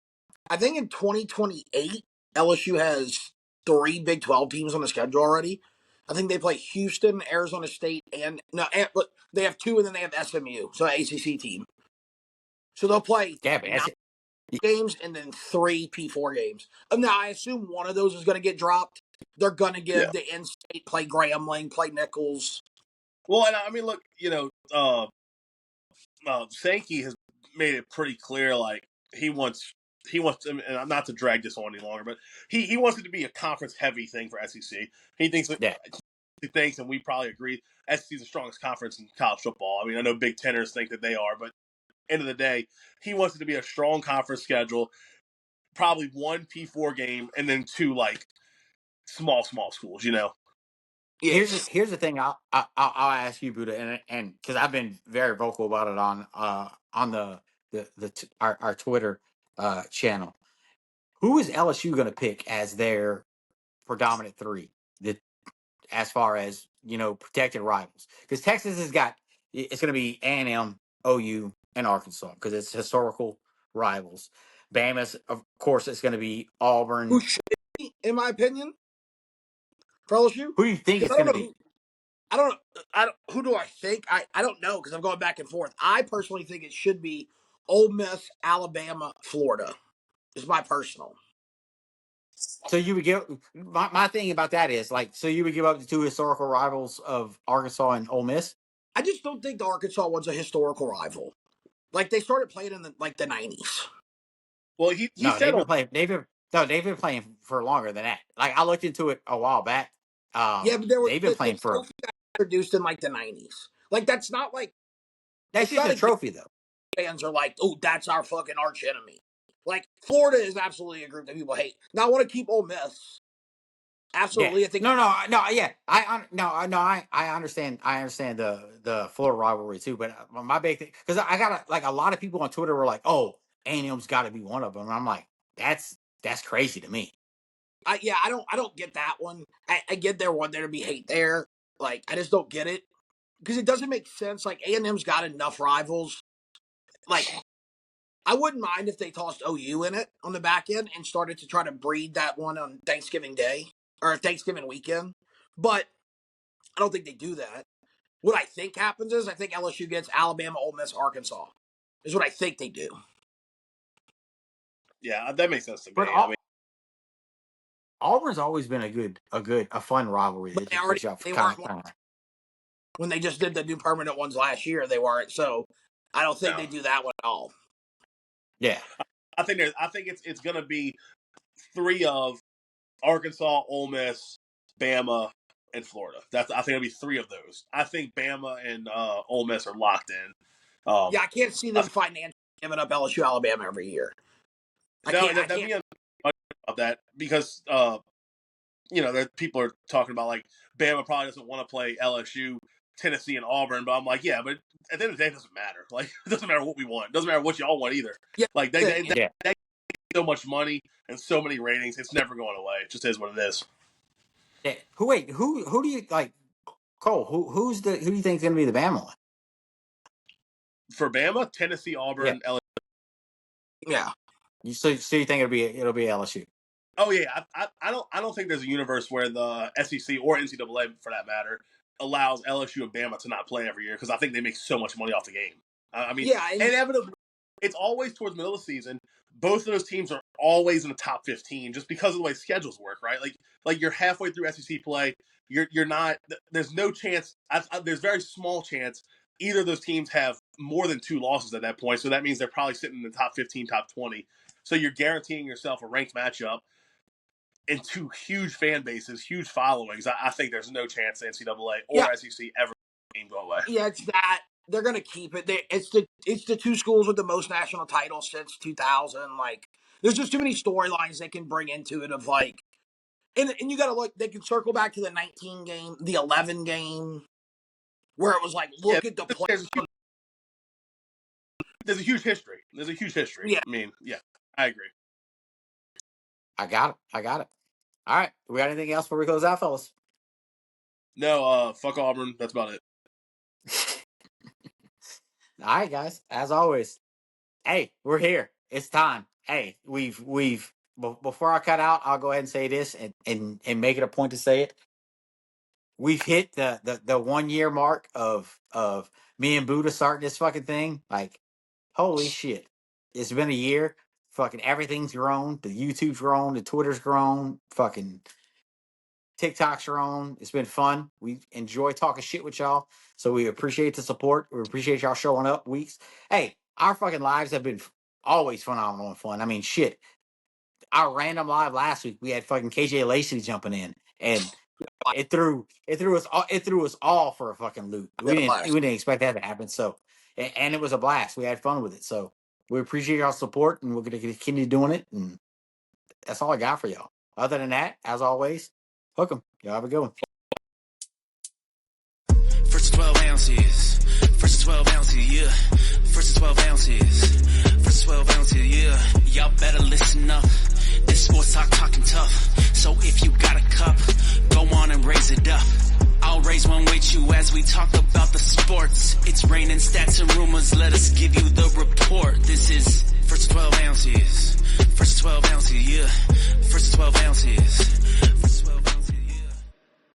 I think in 2028, LSU has 3 Big 12 teams on the schedule already. I think they play Houston, Arizona State, and they have 2, and then they have SMU, so an ACC team. So they'll play Yeah, but 9 games and then 3 P4 games. Now, I assume one of those is going to get dropped. They're going to give the in-state play Grambling, play Nichols. Well, and I mean, look, Sankey has made it pretty clear, like he wants, and not to drag this on any longer, but he wants it to be a conference heavy thing for SEC. He thinks and we probably agree, SEC is the strongest conference in college football. I mean, I know Big Teners think that they are, but end of the day, he wants it to be a strong conference schedule, probably 1 P4 game, and then 2 like small schools. Here's the thing. I'll ask you, Buddha, and because I've been very vocal about it on our Twitter channel. Who is LSU going to pick as their predominant 3? As far as protected rivals, because Texas has got it's going to be A&M, OU, and Arkansas because it's historical rivals. Bama's, of course, it's going to be Auburn. Who should be, in my opinion, for LSU? Who do you think it's going to be? I don't know. Who do I think? I don't know because I'm going back and forth. I personally think it should be Ole Miss, Alabama, Florida. Is my personal. So you would give my thing about that is so you would give up the 2 historical rivals of Arkansas and Ole Miss. I just don't think the Arkansas one's a historical rival. Like they started playing in the 90s. Well, he said they've been playing for longer than that. Like I looked into it a while back. But they've been playing for introduced in the 90s. Like that's not like that's just a trophy though. Fans are like, oh, that's our fucking arch enemy. Like Florida is absolutely a group that people hate. Now I want to keep Ole Miss. Absolutely, yeah. I think yeah. I understand. I understand the Florida rivalry too. But my big thing, because I got a lot of people on Twitter were like, "Oh, A&M's got to be one of them." And I'm like, that's crazy to me. I don't get that one. I get there one there to be hate there. Like I just don't get it because it doesn't make sense. Like A&M's got enough rivals. Like I wouldn't mind if they tossed OU in it on the back end and started to try to breed that one on Thanksgiving Day or Thanksgiving weekend. But I don't think they do that. What I think happens is I think LSU gets Alabama, Ole Miss, Arkansas. Is what I think they do. Yeah, that makes sense to me. But Auburn's always been a fun rivalry. But they weren't when they just did the new permanent ones last year. They weren't, so I don't think they do that one at all. Yeah, I think it's going to be 3 of Arkansas, Ole Miss, Bama, and Florida. I think it'll be 3 of those. I think Bama and Ole Miss are locked in. I can't see them financially giving up LSU, Alabama every year. I can't about that because people are talking about like Bama probably doesn't want to play LSU, Tennessee, and Auburn, but I'm like, yeah, but at the end of the day, it doesn't matter. Like, it doesn't matter what we want. It doesn't matter what y'all want either. Yeah, like they so much money and so many ratings. It's never going away. It just is what it is. Yeah. Who do you like, Cole? Who do you think is going to be the Bama one? For Bama, Tennessee, Auburn, LSU. Yeah. So you think it'll be LSU? Oh yeah, I don't think there's a universe where the SEC or NCAA, for that matter, allows LSU and Bama to not play every year because I think they make so much money off the game. Inevitably, it's always towards the middle of the season. Both of those teams are always in the top 15 just because of the way schedules work, right? Like you're halfway through SEC play, you're not. There's no chance. There's very small chance either of those teams have more than 2 losses at that point. So that means they're probably sitting in the top 15, top 20. So you're guaranteeing yourself a ranked matchup. And 2 huge fan bases, huge followings. I think there's no chance the NCAA or SEC ever go away. Yeah, it's that they're gonna keep it. It's the 2 schools with the most national titles since 2000. Like, there's just too many storylines they can bring into it. Of like, and you gotta look. They can circle back to the 19 game, the 11 game, where it was like, look at the players. There's a huge history. Yeah. I mean, yeah. I agree. I got it. All right. We got anything else before we close out, fellas? No, fuck Auburn. That's about it. All right, guys. As always, hey, we're here. It's time. Hey, before I cut out, I'll go ahead and say this and make it a point to say it. We've hit the 1 year mark of me and Buddha starting this fucking thing. Like, holy shit. It's been a year. Fucking everything's grown. The YouTube's grown. The Twitter's grown. Fucking TikToks are on. It's been fun. We enjoy talking shit with y'all. So we appreciate the support. We appreciate y'all showing up weeks. Hey, our fucking lives have been always phenomenal and fun. I mean, shit. Our random live last week, we had fucking KJ Lacey jumping in, and it threw us all for a fucking loop. We didn't expect that to happen. So, and it was a blast. We had fun with it. So we appreciate y'all support, and we're gonna continue doing it. And that's all I got for y'all. Other than that, as always, hook 'em. Y'all have a good one. First 12 ounces. First 12 ounces, yeah. First 12 ounces. First 12 ounces, yeah. Y'all better listen up. This sports talk talking tough. So if you got a cup, go on and raise it up. I'll raise one with you as we talk about the sports. It's raining stats and rumors. Let us give you the report. This is First 12 ounces. First 12 ounces, yeah. First 12 ounces.